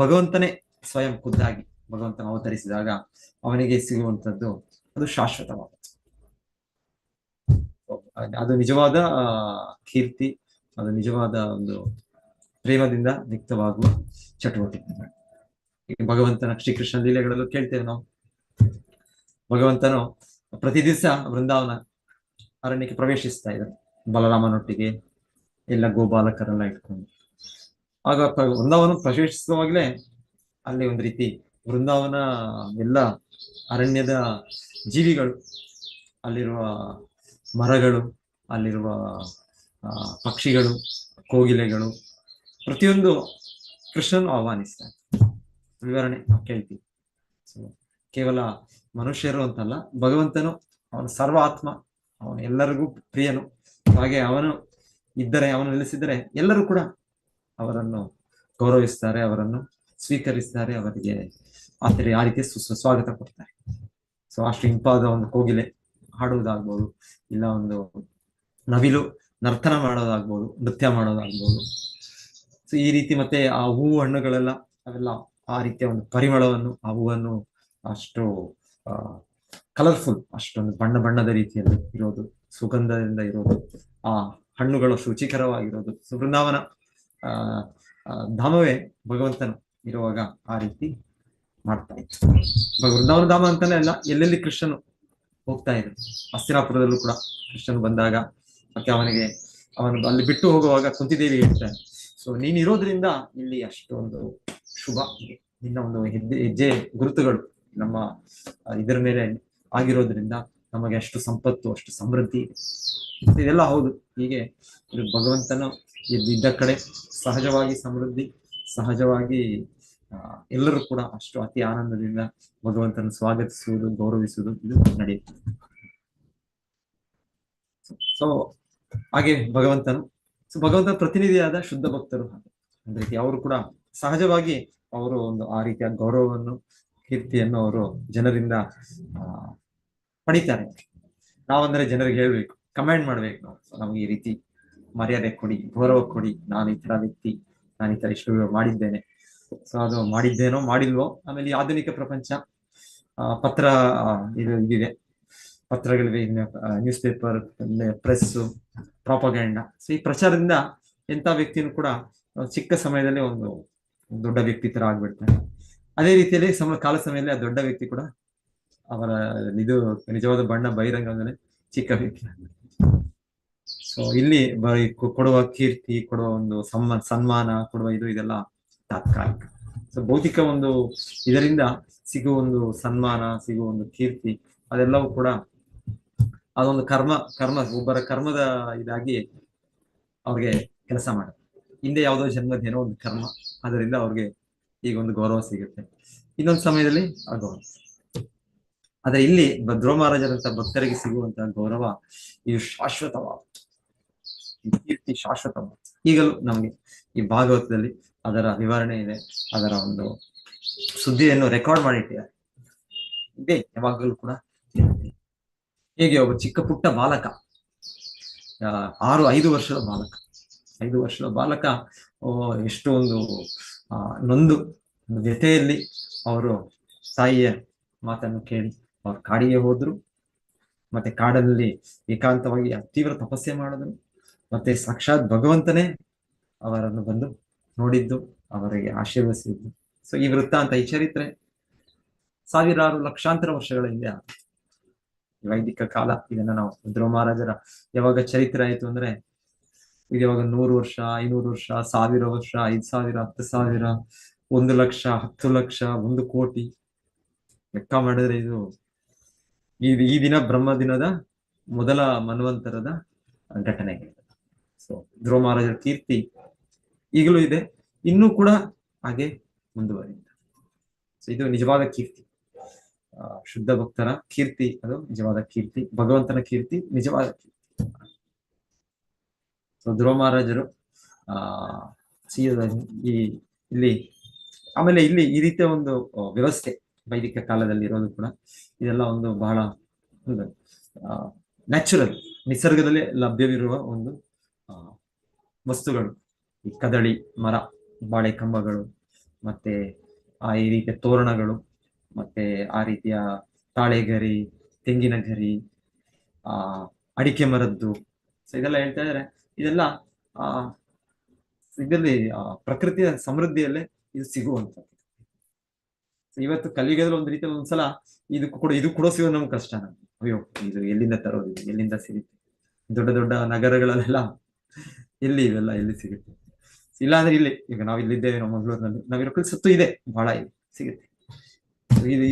ಭಗವಂತನೇ ಸ್ವಯಂ ಖುದ್ದಾಗಿ ಭಗವಂತನ ಅವತರಿಸಿದಾಗ ಅವನಿಗೆ ಸಿಗುವಂತದ್ದು ಅದು ಶಾಶ್ವತವಾದ, ಅದು ನಿಜವಾದ ಕೀರ್ತಿ, ಅದು ನಿಜವಾದ ಒಂದು ಪ್ರೇಮದಿಂದ ವ್ಯಕ್ತವಾಗುವ ಚಟುವಟಿಕೆ. ಈಗ ಭಗವಂತನ ಶ್ರೀಕೃಷ್ಣ ಲೀಲೆಗಳಲ್ಲೂ ಕೇಳ್ತೇವೆ ನಾವು, ಭಗವಂತನು ಪ್ರತಿ ದಿವಸ ವೃಂದಾವನ ಅರಣ್ಯಕ್ಕೆ ಪ್ರವೇಶಿಸ್ತಾ ಇದ್ದಾರೆ ಬಲರಾಮನೊಟ್ಟಿಗೆ, ಎಲ್ಲ ಗೋಪಾಲಕರೆಲ್ಲ ಇಟ್ಕೊಂಡು. ಆಗ ವೃಂದಾವನ ಪ್ರವೇಶಿಸುವಾಗಲೇ ಅಲ್ಲಿ ಒಂದು ರೀತಿ ವೃಂದಾವನ ಎಲ್ಲ ಅರಣ್ಯದ ಜೀವಿಗಳು, ಅಲ್ಲಿರುವ ಮರಗಳು, ಅಲ್ಲಿರುವ ಪಕ್ಷಿಗಳು, ಕೋಗಿಲೆಗಳು, ಪ್ರತಿಯೊಂದು ಕೃಷ್ಣನು ಆಹ್ವಾನಿಸ್ತಾರೆ. ವಿವರಣೆ ನಾವು ಕೇಳ್ತೀವಿ. ಸೊ ಕೇವಲ ಮನುಷ್ಯರು ಅಂತಲ್ಲ, ಭಗವಂತನು ಅವನು ಸರ್ವ ಆತ್ಮ, ಅವನು ಎಲ್ಲರಿಗೂ ಪ್ರಿಯನು. ಹಾಗೆ ಅವನು ನೆಲೆಸಿದರೆ ಎಲ್ಲರೂ ಕೂಡ ಅವರನ್ನು ಗೌರವಿಸ್ತಾರೆ, ಅವರನ್ನು ಸ್ವೀಕರಿಸ್ತಾರೆ, ಅವರಿಗೆ ಆ ರೀತಿ ಸ್ವಾಗತ ಕೊಡ್ತಾರೆ. ಸೊ ಅಷ್ಟು ಇಂಪಾದ ಒಂದು ಕೋಗಿಲೆ ಹಾಡುವುದಾಗ್ಬೋದು, ಇಲ್ಲ ಒಂದು ನವಿಲು ನರ್ತನ ಮಾಡೋದಾಗ್ಬೋದು, ನೃತ್ಯ ಮಾಡೋದಾಗ್ಬೋದು. ಸೊ ಈ ರೀತಿ ಮತ್ತೆ ಆ ಹೂವು ಹಣ್ಣುಗಳೆಲ್ಲ ಅವೆಲ್ಲ ಆ ರೀತಿಯ ಒಂದು ಪರಿಮಳವನ್ನು, ಆ ಹೂವನ್ನು ಅಷ್ಟು ಕಲರ್ಫುಲ್, ಅಷ್ಟೊಂದು ಬಣ್ಣದ ರೀತಿಯಲ್ಲಿ ಇರೋದು, ಸುಗಂಧದಿಂದ ಇರೋದು, ಆ ಹಣ್ಣುಗಳು ರುಚಿಕರವಾಗಿರೋದು. ಸೊ ವೃಂದಾವನ ಧಾಮವೇ ಭಗವಂತನು ಇರುವಾಗ ಆ ರೀತಿ ಮಾಡ್ತಾ ಇತ್ತು. ವೃಂದಾವನ ಧಾಮ ಅಂತಾನೆ ಅಲ್ಲ, ಎಲ್ಲೆಲ್ಲಿ ಕೃಷ್ಣನು ಹೋಗ್ತಾ ಇದ್ರು. ಹಸ್ತಿನಾಪುರದಲ್ಲೂ ಕೂಡ ಕೃಷ್ಣನು ಬಂದಾಗ ಮತ್ತೆ ಅವನು ಅಲ್ಲಿ ಬಿಟ್ಟು ಹೋಗುವಾಗ ಕುಂತಿದೇವಿ ಹೇಳ್ತಾನೆ, ಸೊ ನೀನ್ ಇರೋದ್ರಿಂದ ಇಲ್ಲಿ ಅಷ್ಟೊಂದು ಶುಭ ಇದೆ, ನಿನ್ನ ಒಂದು ಹೆಜ್ಜೆ ಗುರುತುಗಳು ನಮ್ಮ ಇದರ ಮೇಲೆ ಆಗಿರೋದ್ರಿಂದ ನಮಗೆ ಅಷ್ಟು ಸಂಪತ್ತು, ಅಷ್ಟು ಸಮೃದ್ಧಿ ಇದೆ. ಇದೆಲ್ಲ ಹೌದು. ಹೀಗೆ ಇದು ಭಗವಂತನು ಇದ್ದ ಕಡೆ ಸಹಜವಾಗಿ ಸಮೃದ್ಧಿ, ಸಹಜವಾಗಿ ಎಲ್ಲರೂ ಕೂಡ ಅಷ್ಟು ಅತಿ ಆನಂದದಿಂದ ಭಗವಂತನ ಸ್ವಾಗತಿಸುವುದು, ಗೌರವಿಸುವುದು ಇದು ನಡೆಯುತ್ತೆ. ಸೊ ಹಾಗೆ ಭಗವಂತನ ಪ್ರತಿನಿಧಿಯಾದ ಶುದ್ಧ ಭಕ್ತರು ಅಂದ್ರೆ ಅವರು ಕೂಡ ಸಹಜವಾಗಿ ಅವರು ಒಂದು ಆ ರೀತಿಯ ಗೌರವವನ್ನು, ಕೀರ್ತಿಯನ್ನು ಅವರು ಜನರಿಂದ ಪಡಿತಾರೆ. ನಾವಂದ್ರೆ ಜನರಿಗೆ ಹೇಳ್ಬೇಕು, ಕಮೆಂಡ್ ಮಾಡ್ಬೇಕು, ನಾವು ನಮ್ಗೆ ಈ ರೀತಿ ಮರ್ಯಾದೆ ಕೊಡಿ, ಗೌರವ ಕೊಡಿ, ನಾನು ಈ ತರ ವ್ಯಕ್ತಿ, ನಾನು ಈ ತರ ಇಷ್ಟು ಮಾಡಿದ್ದೇನೆ. ಸೊ ಅದು ಮಾಡಿದ್ದೇನೋ ಮಾಡಿಲ್ವೋ. ಆಮೇಲೆ ಈ ಆಧುನಿಕ ಪ್ರಪಂಚ, ಪತ್ರ ಇದಿದೆ, ಪತ್ರಗಳಿವೆ, ನ್ಯೂಸ್ ಪೇಪರ್, ಪ್ರೆಸ್, ಪ್ರಾಪಗಂಡ. ಸೊ ಈ ಪ್ರಚಾರದಿಂದ ಎಂಥ ವ್ಯಕ್ತಿನೂ ಕೂಡ ಚಿಕ್ಕ ಸಮಯದಲ್ಲಿ ಒಂದು ದೊಡ್ಡ ವ್ಯಕ್ತಿ ತರ ಆಗ್ಬಿಡ್ತಾರೆ. ಅದೇ ರೀತಿಯಲ್ಲಿ ಕಾಲ ಸಮಯದಲ್ಲಿ ಆ ದೊಡ್ಡ ವ್ಯಕ್ತಿ ಕೂಡ ಅವರ ನಿಜವಾದ ಬಣ್ಣ ಬಹಿರಂಗದಲ್ಲಿ ಚಿಕ್ಕ ವ್ಯಕ್ತಿ ಆಗ್ಬಿಡ್ತಾರೆ. ಸೊ ಇಲ್ಲಿ ಕೊಡುವ ಕೀರ್ತಿ, ಕೊಡುವ ಒಂದು ಸನ್ಮಾನ, ಕೊಡುವ ಇದೆಲ್ಲ ತಾತ್ಕಾಲಿಕ. ಸೊ ಭೌತಿಕ ಒಂದು ಇದರಿಂದ ಸಿಗುವ ಒಂದು ಸನ್ಮಾನ, ಸಿಗುವ ಒಂದು ಕೀರ್ತಿ, ಅದೆಲ್ಲವೂ ಕೂಡ ಅದೊಂದು ಕರ್ಮ ಒಬ್ಬರ ಕರ್ಮದ ಇದಾಗಿ ಅವ್ರಿಗೆ ಕೆಲಸ ಮಾಡುತ್ತೆ. ಹಿಂದೆ ಯಾವುದೋ ಜನ್ಮದೇನೋ ಒಂದು ಕರ್ಮ, ಅದರಿಂದ ಅವ್ರಿಗೆ ಈಗ ಒಂದು ಗೌರವ ಸಿಗುತ್ತೆ, ಇನ್ನೊಂದು ಸಮಯದಲ್ಲಿ ಆ ಗೌರವ. ಆದ್ರೆ ಇಲ್ಲಿ ಧ್ರುವ ಮಹಾರಾಜರಂತ ಭಕ್ತರಿಗೆ ಸಿಗುವಂತಹ ಗೌರವ ಇದು ಶಾಶ್ವತವಾದ, ಈ ಕೀರ್ತಿ ಶಾಶ್ವತವಾದ. ಈಗಲೂ ನಮ್ಗೆ ಈ ಭಾಗವತದಲ್ಲಿ ಅದರ ವಿವರಣೆ ಇದೆ, ಅದರ ಒಂದು ಸುದ್ದಿಯನ್ನು ರೆಕಾರ್ಡ್ ಮಾಡಿಟ್ಟಿದ್ದಾರೆ. ಇದೆ ಯಾವಾಗಲೂ ಕೂಡ. ಹೇಗೆ ಒಬ್ಬ ಚಿಕ್ಕ ಪುಟ್ಟ ಬಾಲಕ, 5 ವರ್ಷದ ಬಾಲಕ, 5 ವರ್ಷದ ಬಾಲಕ ಎಷ್ಟು ಒಂದು ನೊಂದು ವ್ಯಥೆಯಲ್ಲಿ ಅವರು ತಾಯಿಯ ಮಾತನ್ನು ಕೇಳಿ ಅವ್ರು ಕಾಡಿಗೆ ಹೋದ್ರು, ಮತ್ತೆ ಕಾಡಲ್ಲಿ ಏಕಾಂತವಾಗಿ ತೀವ್ರ ತಪಸ್ಸೆ ಮಾಡಿದ್ರು, ಮತ್ತೆ ಸಾಕ್ಷಾತ್ ಭಗವಂತನೇ ಅವರನ್ನು ಬಂದು ನೋಡಿದ್ದು, ಅವರಿಗೆ ಆಶೀರ್ವದಿಸಿದ್ದು. ಸೊ ಈ ವೃತ್ತಾಂತ, ಈ ಚರಿತ್ರೆ ಸಾವಿರಾರು ಲಕ್ಷಾಂತರ ವರ್ಷಗಳ ಹಿಂದೆ ವೈದಿಕ ಕಾಲ. ಇದನ್ನ ನಾವು ಧ್ರುವ ಮಹಾರಾಜರ ಯಾವಾಗ ಚರಿತ್ರೆ ಆಯ್ತು ಅಂದ್ರೆ ಇದು ಯಾವಾಗ 100 ವರ್ಷ, 500 ವರ್ಷ, 1000 ವರ್ಷ, 5000, 10,000, 1 ಲಕ್ಷ, 10 ಲಕ್ಷ, 1 ಕೋಟಿ ಲೆಕ್ಕ ಮಾಡಿದ್ರೆ ಇದು ಈ ದಿನ ಬ್ರಹ್ಮ ದಿನದ ಮೊದಲ ಮನ್ವಂತರದ ಘಟನೆ. ಸೊ ಧ್ರುವ ಮಹಾರಾಜರ ಕೀರ್ತಿ ಈಗಲೂ ಇದೆ, ಇನ್ನೂ ಕೂಡ ಹಾಗೆ ಮುಂದುವರಿಯುತ್ತೆ. ಸೊ ಇದು ನಿಜವಾದ ಕೀರ್ತಿ, ಶುದ್ಧ ಭಕ್ತರ ಕೀರ್ತಿ, ಅದು ನಿಜವಾದ ಕೀರ್ತಿ, ಭಗವಂತನ ಕೀರ್ತಿ, ನಿಜವಾದ ಕೀರ್ತಿ. ಸೊ ಧ್ರುವ ಮಹಾರಾಜರು ಇಲ್ಲಿ ಆಮೇಲೆ ಇಲ್ಲಿ ಈ ರೀತಿಯ ಒಂದು ವ್ಯವಸ್ಥೆ ವೈದಿಕ ಕಾಲದಲ್ಲಿ ಇರೋದು ಕೂಡ ಇದೆಲ್ಲ ಒಂದು ಬಹಳ ನ್ಯಾಚುರಲ್, ನಿಸರ್ಗದಲ್ಲೇ ಲಭ್ಯವಿರುವ ಒಂದು ವಸ್ತುಗಳು. ಈ ಕದಳಿ ಮರ, ಬಾಳೆ ಕಂಬಗಳು, ಮತ್ತೆ ಈ ರೀತಿಯ ತೋರಣಗಳು, ಮತ್ತೆ ಆ ರೀತಿಯ ತಾಳೆಗರಿ, ತೆಂಗಿನ ಗರಿ, ಅಡಿಕೆ ಮರದ್ದು. ಸೊ ಇದೆಲ್ಲ ಹೇಳ್ತಾ ಇದ್ದಾರೆ. ಇದೆಲ್ಲ ಇದರಲ್ಲಿ ಪ್ರಕೃತಿಯ ಸಮೃದ್ಧಿಯಲ್ಲೇ ಇದು ಸಿಗುವಂಥದ್ದು. ಇವತ್ತು ಕಲಿಯುಗದಲ್ಲಿ ಒಂದು ರೀತಿಯಲ್ಲಿ ಒಂದ್ಸಲ ಇದು ಕೂಡ ಸಿಗೋದು ನಮ್ಗೆ ಕಷ್ಟ. ಅಯ್ಯೋ ಇದು ಎಲ್ಲಿಂದ ತರೋದು, ಎಲ್ಲಿಂದ ಸಿಗುತ್ತೆ? ದೊಡ್ಡ ದೊಡ್ಡ ನಗರಗಳಲ್ಲೆಲ್ಲ ಇವೆಲ್ಲ ಎಲ್ಲಿ ಸಿಗುತ್ತೆ? ಇಲ್ಲಾಂದ್ರೆ ಇಲ್ಲಿ ಈಗ ನಾವು ಇಲ್ಲಿದ್ದೇವೆ, ನಾವು ಮಂಗಳೂರಿನಲ್ಲಿ ನಾವಿರೋ ಸುತ್ತು ಇದೆ, ಬಹಳ ಇದೆ, ಸಿಗುತ್ತೆ.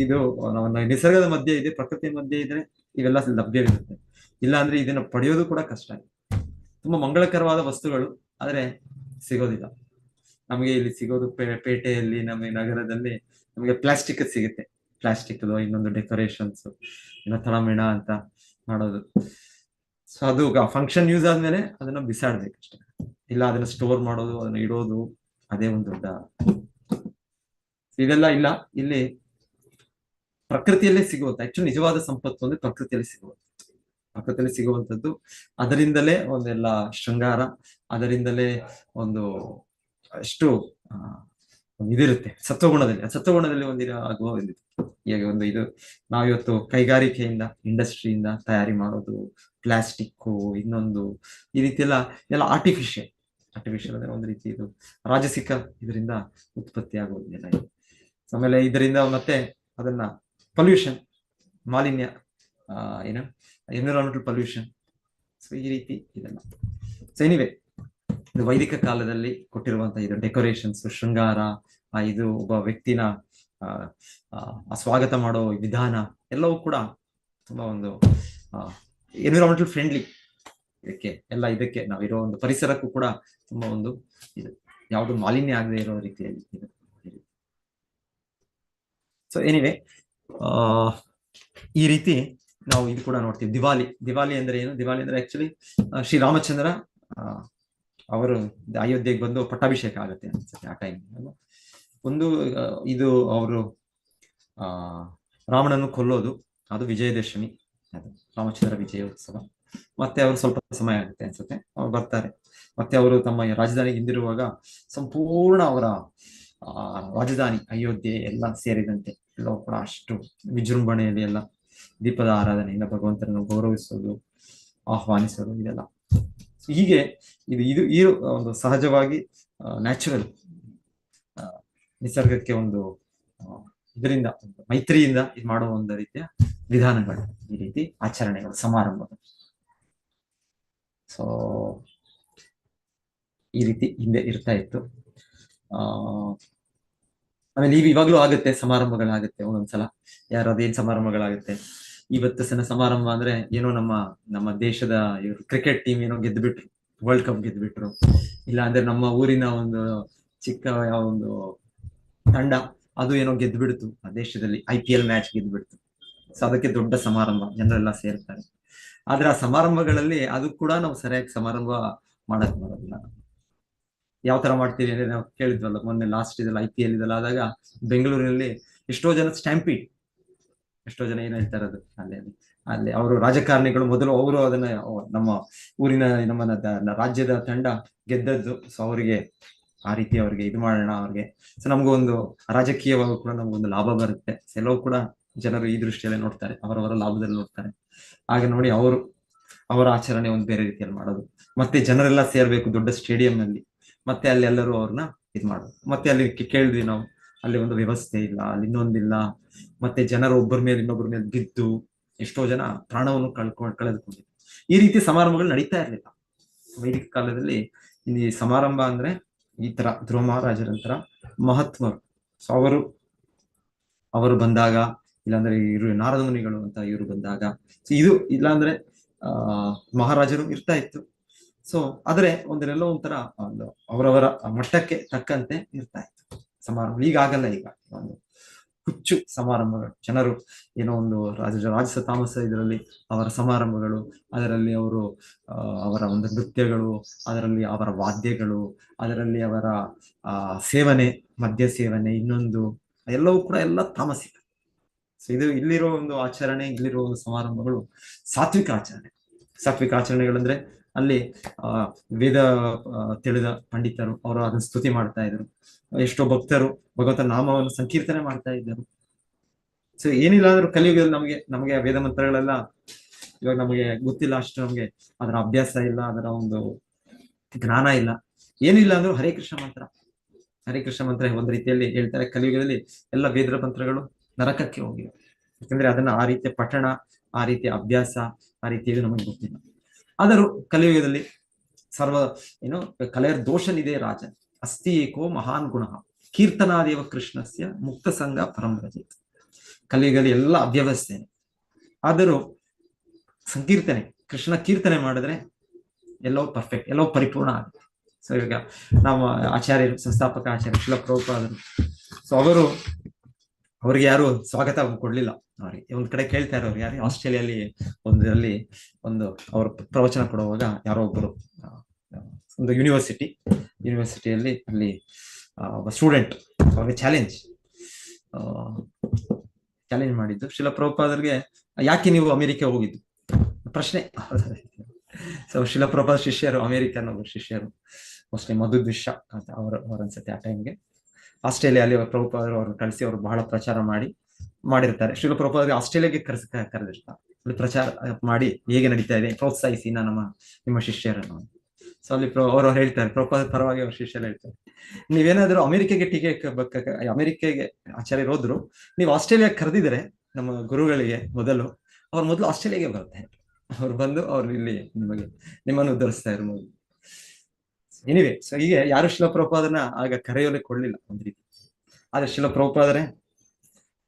ಇದು ನಮ್ಮ ನಿಸರ್ಗದ ಮಧ್ಯೆ ಇದೆ, ಪ್ರಕೃತಿಯ ಮಧ್ಯೆ ಇದ್ರೆ ಇವೆಲ್ಲ ಲಭ್ಯವಿರುತ್ತೆ. ಇಲ್ಲಾಂದ್ರೆ ಇದನ್ನ ಪಡೆಯೋದು ಕೂಡ ಕಷ್ಟ. ತುಂಬಾ ಮಂಗಳಕರವಾದ ವಸ್ತುಗಳು ಆದ್ರೆ ಸಿಗೋದಿಲ್ಲ ನಮಗೆ. ಇಲ್ಲಿ ಸಿಗೋದು ಪೇಟೆಯಲ್ಲಿ, ನಮ್ಮ ನಗರದಲ್ಲಿ ನಮಗೆ ಪ್ಲಾಸ್ಟಿಕ್ ಸಿಗುತ್ತೆ. ಪ್ಲಾಸ್ಟಿಕ್ ಇನ್ನೊಂದು ಡೆಕೋರೇಷನ್ಸ್, ಏನೋ ತಳಮೇಣ ಅಂತ ಮಾಡೋದು. ಸೊ ಅದು ಫಂಕ್ಷನ್ ಯೂಸ್ ಆದ್ಮೇಲೆ ಅದನ್ನ ಬಿಸಾಡ್ಬೇಕಷ್ಟೆ. ಇಲ್ಲ ಅದನ್ನ ಸ್ಟೋರ್ ಮಾಡೋದು, ಅದನ್ನ ಇಡೋದು, ಅದೇ ಒಂದು ದೊಡ್ಡ. ಇದೆಲ್ಲ ಇಲ್ಲ. ಇಲ್ಲಿ ಪ್ರಕೃತಿಯಲ್ಲೇ ಸಿಗುವಂತ ಆಕ್ಚುಲಿ ನಿಜವಾದ ಸಂಪತ್ತು ಅಂದ್ರೆ ಪ್ರಕೃತಿಯಲ್ಲಿ ಸಿಗುವಂತದ್ದು. ಅದರಿಂದಲೇ ಒಂದೆಲ್ಲ ಶೃಂಗಾರ, ಅದರಿಂದಲೇ ಒಂದು ಎಷ್ಟು ಇದಿರುತ್ತೆ ಸತ್ವಗುಣದಲ್ಲಿ ಆಗುವ ಈಗ ಒಂದು ಇದು ನಾವಿವತ್ತು ಕೈಗಾರಿಕೆಯಿಂದ, ಇಂಡಸ್ಟ್ರಿಯಿಂದ ತಯಾರಿ ಮಾಡೋದು, ಪ್ಲಾಸ್ಟಿಕ್, ಇನ್ನೊಂದು ಈ ರೀತಿ ಎಲ್ಲ ಆರ್ಟಿಫಿಷಿಯಲ್ ಅಂದ್ರೆ ಒಂದು ರೀತಿ ಇದು ರಾಜಸಿಕ ಇದರಿಂದ ಉತ್ಪತ್ತಿ ಆಗೋದಿಲ್ಲ. ಆಮೇಲೆ ಇದರಿಂದ ಮತ್ತೆ ಅದನ್ನ ಪೊಲ್ಯೂಷನ್, ಮಾಲಿನ್ಯ, ಎನ್ವಿರಾನ್ಮೆಂಟಲ್ ಪೊಲ್ಯೂಷನ್. ಸೊ ಈ ರೀತಿ ಇದೆಲ್ಲ. ಸೊ ಎನಿವೆ, ಇದು ವೈದಿಕ ಕಾಲದಲ್ಲಿ ಕೊಟ್ಟಿರುವಂತಹ ಇದು ಡೆಕೋರೇಷನ್ಸ್, ಶೃಂಗಾರ, ಇದು ಒಬ್ಬ ವ್ಯಕ್ತಿನ ಸ್ವಾಗತ ಮಾಡೋ ವಿಧಾನ ಎಲ್ಲವೂ ಕೂಡ ತುಂಬಾ ಒಂದು ಎನ್ವಿರಾನ್ಮೆಂಟಲ್ ಫ್ರೆಂಡ್ಲಿ. ಇದಕ್ಕೆ ನಾವಿರೋ ಒಂದು ಪರಿಸರಕ್ಕೂ ಕೂಡ ತುಂಬಾ ಒಂದು ಇದು ಯಾವುದು ಮಾಲಿನ್ಯ ಆಗದೆ ಇರೋ ರೀತಿಯಲ್ಲಿ ಇದೆ. ಸೊ ಎನಿವೆ, ಈ ರೀತಿ ನಾವು ಇದು ಕೂಡ ನೋಡ್ತೀವಿ. ದಿವಾಲಿ ಅಂದ್ರೆ ಏನು? ದಿವಾಲಿ ಅಂದ್ರೆ ಆಕ್ಚುಲಿ ಶ್ರೀರಾಮಚಂದ್ರ ಅವರು ಅಯೋಧ್ಯೆಗೆ ಬಂದು ಪಟ್ಟಾಭಿಷೇಕ ಆಗುತ್ತೆ ಅನ್ಸುತ್ತೆ ಆ ಟೈಮ್. ಒಂದು ಇದು ಅವರು ರಾವಣನ್ನು ಕೊಲ್ಲೋದು, ಅದು ವಿಜಯದಶಮಿ, ಅದು ರಾಮಚಂದ್ರ ವಿಜಯೋತ್ಸವ. ಮತ್ತೆ ಅವರು ಸ್ವಲ್ಪ ಸಮಯ ಆಗುತ್ತೆ ಅನ್ಸುತ್ತೆ, ಅವ್ರು ಬರ್ತಾರೆ. ಮತ್ತೆ ಅವರು ತಮ್ಮ ರಾಜಧಾನಿಗೆ ಹಿಂದಿರುವಾಗ ಸಂಪೂರ್ಣ ಅವರ ರಾಜಧಾನಿ ಅಯೋಧ್ಯೆ ಎಲ್ಲ ಸೇರಿದಂತೆ ಎಲ್ಲವೂ ಕೂಡ ಅಷ್ಟು ವಿಜೃಂಭಣೆಯಲ್ಲಿ ಎಲ್ಲ ದೀಪದ ಆರಾಧನೆಯಿಂದ ಭಗವಂತನನ್ನು ಗೌರವಿಸೋದು, ಆಹ್ವಾನಿಸೋದು, ಇದೆಲ್ಲ. ಹೀಗೆ ಈ ಒಂದು ಸಹಜವಾಗಿ ನ್ಯಾಚುರಲ್ ನಿಸರ್ಗಕ್ಕೆ ಒಂದು ಇದರಿಂದ ಮೈತ್ರಿಯಿಂದ ಇದು ಮಾಡುವ ಒಂದು ರೀತಿಯ ವಿಧಾನಗಳು, ಈ ರೀತಿ ಆಚರಣೆಗಳು, ಸಮಾರಂಭಗಳು. ಸೊ ಈ ರೀತಿ ಹಿಂದೆ ಇರ್ತಾ ಇತ್ತು. ಆಮೇಲೆ ಇವಾಗ್ಲೂ ಆಗುತ್ತೆ, ಸಮಾರಂಭಗಳಾಗುತ್ತೆ ಒಂದೊಂದ್ಸಲ. ಅದೇನ್ ಸಮಾರಂಭಗಳಾಗುತ್ತೆ, ಇವತ್ತು ಸಣ್ಣ ಸಮಾರಂಭ ಅಂದ್ರೆ ಏನೋ ನಮ್ಮ ದೇಶದ ಕ್ರಿಕೆಟ್ ಟೀಮ್ ಏನೋ ಗೆದ್ದುಬಿಟ್ರು, ವರ್ಲ್ಡ್ ಕಪ್ ಗೆದ್ದುಬಿಟ್ರು, ಇಲ್ಲ ಅಂದ್ರೆ ನಮ್ಮ ಊರಿನ ಒಂದು ಚಿಕ್ಕ ಯಾವ ಒಂದು ತಂಡ ಅದು ಏನೋ ಗೆದ್ದುಬಿಡ್ತು, ಆ ದೇಶದಲ್ಲಿ IPL ಮ್ಯಾಚ್ ಗೆದ್ದುಬಿಡ್ತು. ಸೊ ಅದಕ್ಕೆ ದೊಡ್ಡ ಸಮಾರಂಭ, ಜನರೆಲ್ಲ ಸೇರ್ತಾರೆ. ಆದ್ರೆ ಆ ಸಮಾರಂಭಗಳಲ್ಲಿ ಅದು ಕೂಡ ನಾವು ಸರಿಯಾಗಿ ಸಮಾರಂಭ ಮಾಡಕ್ ಬರೋದಿಲ್ಲ. ಯಾವ ತರ ಮಾಡ್ತೀವಿ ಅಂದ್ರೆ ನಾವು ಕೇಳಿದ್ವಲ್ಲ ಮೊನ್ನೆ ಲಾಸ್ಟ್ ಇದೆಲ್ಲ IPL ಇದೆಲ್ಲ ಆದಾಗ ಬೆಂಗಳೂರಿನಲ್ಲಿ ಎಷ್ಟೋ ಜನ ಸ್ಟ್ಯಾಂಪೀಡ್, ಎಷ್ಟೋ ಜನ ಏನ್ ಹೇಳ್ತಾರೆ ಅದು ಅಲ್ಲಿ ಅವರು ರಾಜಕಾರಣಿಗಳು ಮೊದಲು ಅವರು ಅದನ್ನ ನಮ್ಮ ಊರಿನ ನಮ್ಮ ರಾಜ್ಯದ ತಂಡ ಗೆದ್ದದ್ದು, ಸೊ ಅವರಿಗೆ ಆ ರೀತಿ ಅವ್ರಿಗೆ ಇದು ಮಾಡೋಣ ಅವ್ರಿಗೆ. ಸೊ ನಮಗೊಂದು ರಾಜಕೀಯವಾಗಿ ಕೂಡ ನಮಗೊಂದು ಲಾಭ ಬರುತ್ತೆ. ಎಲ್ಲವೂ ಕೂಡ ಜನರು ಈ ದೃಷ್ಟಿಯಲ್ಲೇ ನೋಡ್ತಾರೆ, ಅವರವರ ಲಾಭದಲ್ಲಿ ನೋಡ್ತಾರೆ. ಹಾಗೆ ನೋಡಿ ಅವರ ಆಚರಣೆ ಒಂದು ಬೇರೆ ರೀತಿಯಲ್ಲಿ ಮಾಡೋದು. ಮತ್ತೆ ಜನರೆಲ್ಲ ಸೇರ್ಬೇಕು ದೊಡ್ಡ ಸ್ಟೇಡಿಯಂ ನಲ್ಲಿ, ಮತ್ತೆ ಅಲ್ಲಿ ಎಲ್ಲರೂ ಅವ್ರನ್ನ ಇದು ಮಾಡೋದು. ಮತ್ತೆ ಅಲ್ಲಿ ಕೇಳಿದ್ವಿ ನಾವು, ಅಲ್ಲಿ ಒಂದು ವ್ಯವಸ್ಥೆ ಇಲ್ಲ, ಅಲ್ಲಿ ಇನ್ನೊಂದಿಲ್ಲ. ಮತ್ತೆ ಜನರು ಒಬ್ಬರ ಮೇಲೆ ಇನ್ನೊಬ್ಬರ ಮೇಲೆ ಬಿದ್ದು ಎಷ್ಟೋ ಜನ ಪ್ರಾಣವನ್ನು ಕಳೆದುಕೊಂಡಿದ್ರು. ಈ ರೀತಿ ಸಮಾರಂಭಗಳು ನಡೀತಾ ಇರ್ಲಿಲ್ಲ ವೈದಿಕ ಕಾಲದಲ್ಲಿ. ಈ ಸಮಾರಂಭ ಅಂದ್ರೆ ಈ ತರ ಧ್ರುವ ಮಹಾರಾಜರಂತರ ಮಹಾತ್ಮರು, ಸೊ ಅವರು ಬಂದಾಗ, ಇಲ್ಲಾಂದ್ರೆ ಇವರು ನಾರದ ಮುನಿಗಳು ಅಂತ ಇವರು ಬಂದಾಗ, ಸೊ ಇದು ಇಲ್ಲಾಂದ್ರೆ ಮಹಾರಾಜರು ಇರ್ತಾ ಇತ್ತು. ಸೊ ಆದ್ರೆ ಒಂದರೆಲ್ಲೋ ಒಂಥರ ಒಂದು ಅವರವರ ಮಟ್ಟಕ್ಕೆ ತಕ್ಕಂತೆ ಇರ್ತಾ ಇತ್ತು ಸಮಾರಂಭ. ಈಗ ಆಗಲ್ಲ, ಈಗ ಒಂದು ಹುಚ್ಚು ಸಮಾರಂಭಗಳು, ಜನರು ಏನೋ ಒಂದು ರಾಜಸ ತಾಮಸ ಇದರಲ್ಲಿ ಅವರ ಸಮಾರಂಭಗಳು, ಅದರಲ್ಲಿ ಅವರ ಒಂದು ನೃತ್ಯಗಳು, ಅದರಲ್ಲಿ ಅವರ ವಾದ್ಯಗಳು, ಅದರಲ್ಲಿ ಅವರ ಸೇವನೆ, ಮದ್ಯ ಸೇವನೆ, ಇನ್ನೊಂದು ಎಲ್ಲವೂ ಕೂಡ ಎಲ್ಲ ತಾಮಸಿಕ. ಸೊ ಇದು ಇಲ್ಲಿರೋ ಒಂದು ಆಚರಣೆ, ಇಲ್ಲಿರೋ ಒಂದು ಸಮಾರಂಭಗಳು ಸಾತ್ವಿಕ ಆಚರಣೆ. ಸಾತ್ವಿಕ ಆಚರಣೆಗಳಂದ್ರೆ ಅಲ್ಲಿ ವೇದ ತಿಳಿದ ಪಂಡಿತರು ಅವರು ಅದನ್ನ ಸ್ತುತಿ ಮಾಡ್ತಾ ಇದ್ರು, ಎಷ್ಟೋ ಭಕ್ತರು ಭಗವಂತನ ನಾಮವನ್ನು ಸಂಕೀರ್ತನೆ ಮಾಡ್ತಾ ಇದ್ದರು. ಸೊ ಏನಿಲ್ಲ ಅಂದ್ರೂ ಕಲಿಯುಗದಲ್ಲಿ ನಮಗೆ ವೇದ ಮಂತ್ರಗಳೆಲ್ಲ ಇವಾಗ ನಮಗೆ ಗೊತ್ತಿಲ್ಲ, ಅಷ್ಟು ನಮಗೆ ಅದರ ಅಭ್ಯಾಸ ಇಲ್ಲ, ಅದರ ಒಂದು ಜ್ಞಾನ ಇಲ್ಲ. ಏನಿಲ್ಲ ಅಂದ್ರೂ ಹರೇ ಕೃಷ್ಣ ಮಂತ್ರ ಒಂದು ರೀತಿಯಲ್ಲಿ ಹೇಳ್ತಾರೆ, ಕಲಿಯುಗದಲ್ಲಿ ಎಲ್ಲ ವೇದ ಮಂತ್ರಗಳು ನರಕಕ್ಕೆ ಹೋಗಿವೆ. ಯಾಕಂದ್ರೆ ಅದನ್ನ ಆ ರೀತಿಯ ಪಠಣ, ಆ ರೀತಿಯ ಅಭ್ಯಾಸ, ಆ ರೀತಿಯಲ್ಲಿ ನಮಗೆ ಗೊತ್ತಿಲ್ಲ. ಆದರೂ ಕಲಿಯುಗದಲ್ಲಿ ಕಲೆಯರ್ ದೋಷನಿದೆ ರಾಜ ಅಸ್ತಿ ಏಕೋ ಮಹಾನ್ ಗುಣ ಕೀರ್ತನಾದೇವ ಕೃಷ್ಣಸ್ಯ ಮುಕ್ತ ಸಂಘ ಪರಂ ರಜೇತ್. ಕಲಿಯುಗದಲ್ಲಿ ಎಲ್ಲ ಅವ್ಯವಸ್ಥೆ, ಆದರೂ ಸಂಕೀರ್ತನೆ, ಕೃಷ್ಣ ಕೀರ್ತನೆ ಮಾಡಿದ್ರೆ ಎಲ್ಲವೂ ಪರ್ಫೆಕ್ಟ್, ಎಲ್ಲವೂ ಪರಿಪೂರ್ಣ ಆಗುತ್ತೆ. ಸೊ ಈಗ ನಮ್ಮ ಆಚಾರ್ಯರು, ಸಂಸ್ಥಾಪಕ ಆಚಾರ್ಯ ಶ್ರೀಲ ಪ್ರಭುಪಾದರು, ಸೊ ಅವ್ರಿಗೆ ಯಾರು ಸ್ವಾಗತ ಕೊಡ್ಲಿಲ್ಲ. ಅವ್ರಿಗೆ ಒಂದ್ ಕಡೆ ಕೇಳ್ತಾರೆ, ಅವ್ರು ಯಾರು ಆಸ್ಟ್ರೇಲಿಯಲ್ಲಿ ಒಂದು ಅವ್ರ ಪ್ರವಚನ ಕೊಡುವಾಗ ಯಾರೋ ಒಬ್ಬರು ಒಂದು ಯೂನಿವರ್ಸಿಟಿಯಲ್ಲಿ ಅಲ್ಲಿ ಒಬ್ಬ ಸ್ಟೂಡೆಂಟ್ ಅವ್ರಿಗೆ ಚಾಲೆಂಜ್ ಮಾಡಿದ್ದು, ಶ್ರೀಲ ಪ್ರಭುಪಾದರಿಗೆ ಯಾಕೆ ನೀವು ಅಮೆರಿಕ ಹೋಗಿದ್ದು ಪ್ರಶ್ನೆ. ಸೊ ಶ್ರೀಲ ಪ್ರಭುಪಾದ ಶಿಷ್ಯರು, ಅಮೆರಿಕನ್ ಒಬ್ಬರು ಶಿಷ್ಯರು, ಮೋಸ್ಟ್ಲಿ ಮಧುದ್ವಿಷ ಅಂತ ಅವರನ್ಸತ್ತೆ ಆ ಟೈಮ್ಗೆ ಆಸ್ಟ್ರೇಲಿಯಲ್ಲಿ ಪ್ರಭುಪಾದರು ಅವ್ರನ್ನ ಕಳಿಸಿ ಅವ್ರು ಬಹಳ ಪ್ರಚಾರ ಮಾಡಿರ್ತಾರೆ. ಶ್ರೀಲ ಪ್ರಭುಪಾದರಿಗೆ ಆಸ್ಟ್ರೇಲಿಯಾಗೆ ಕರೆದಿರ್ತಾರೆ, ಅಲ್ಲಿ ಪ್ರಚಾರ ಮಾಡಿ ಹೇಗೆ ನಡೀತಾ ಇದೆ ಪ್ರೋತ್ಸಾಹಿಸಿ ನಿಮ್ಮ ಶಿಷ್ಯರನ್ನು. ಸೊ ಅಲ್ಲಿ ಅವರು ಹೇಳ್ತಾರೆ, ಪ್ರಭುಪಾದ ಪರವಾಗಿ ಅವ್ರ ಶಿಷ್ಯರು ಹೇಳ್ತಾರೆ, ನೀವೇನಾದ್ರೂ ಅಮೆರಿಕೆಗೆ ಆಚಾರ್ಯರು ಹೋದ್ರು, ನೀವು ಆಸ್ಟ್ರೇಲಿಯಾಗೆ ಕರೆದಿದ್ರೆ ನಮ್ಮ ಗುರುಗಳಿಗೆ ಮೊದಲು ಆಸ್ಟ್ರೇಲಿಯಾಗೆ ಬರ್ತಾರೆ, ಅವ್ರು ಬಂದು ಅವ್ರು ಇಲ್ಲಿ ನಿಮ್ಮನ್ನು ಉದ್ಧರಿಸ್ತಾ ಇರ್ಬೋದು. ಎನಿವೆ, ಸೊ ಹೀಗೆ ಯಾರು ಶ್ರೀಲ ಪ್ರಭುಪಾದನ ಆಗ ಕರೆಯೋಲಿಕ್ಕೆ ಕೊಡ್ಲಿಲ್ಲ ಒಂದ್ ರೀತಿ. ಆದ್ರೆ ಶ್ರೀಲ ಪ್ರಭುಪಾದರೆ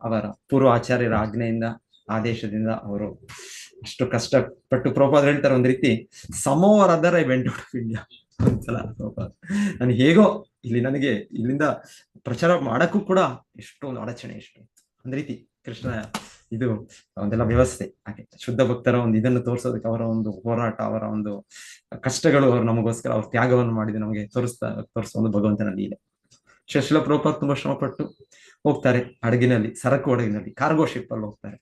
ಅವರ ಪೂರ್ವ ಆಚಾರ್ಯರ ಆಜ್ಞೆಯಿಂದ, ಆದೇಶದಿಂದ ಅವರು ಅಷ್ಟು ಕಷ್ಟಪಟ್ಟು, ಪ್ರಭುಪಾದರು ಹೇಳ್ತಾರೆ ಒಂದ್ ರೀತಿ somehow or other I went out of India. ಒಂದ್ಸಲ ಪ್ರಭುಪಾದ ನನಗೆ ಹೇಗೋ ನನಗೆ ಇಲ್ಲಿಂದ ಪ್ರಚಾರ ಮಾಡಕ್ಕೂ ಕೂಡ ಎಷ್ಟೊಂದು ಅಡಚಣೆ, ಒಂದ್ ರೀತಿ ಕೃಷ್ಣ ಇದು ಒಂದೆಲ್ಲ ವ್ಯವಸ್ಥೆ ಹಾಗೆ ಶುದ್ಧ ಭಕ್ತರ ಒಂದು ಇದನ್ನು ತೋರಿಸೋದಕ್ಕೆ ಅವರ ಒಂದು ಹೋರಾಟ, ಅವರ ಒಂದು ಕಷ್ಟಗಳು, ಅವರು ನಮಗೋಸ್ಕರ ಅವ್ರ ತ್ಯಾಗವನ್ನು ಮಾಡಿದ ನಮಗೆ ತೋರಿಸುವ ಒಂದು ಭಗವಂತನ ಲೀಲೆ. ಶ್ರೀಲ ಪ್ರಭುಪಾದ ತುಂಬಾ ಶ್ರಮಪಟ್ಟು ಹೋಗ್ತಾರೆ, ಸರಕು ಹಡಗಿನಲ್ಲಿ ಕಾರ್ಗೋ ಶಿಪ್ ಅಲ್ಲಿ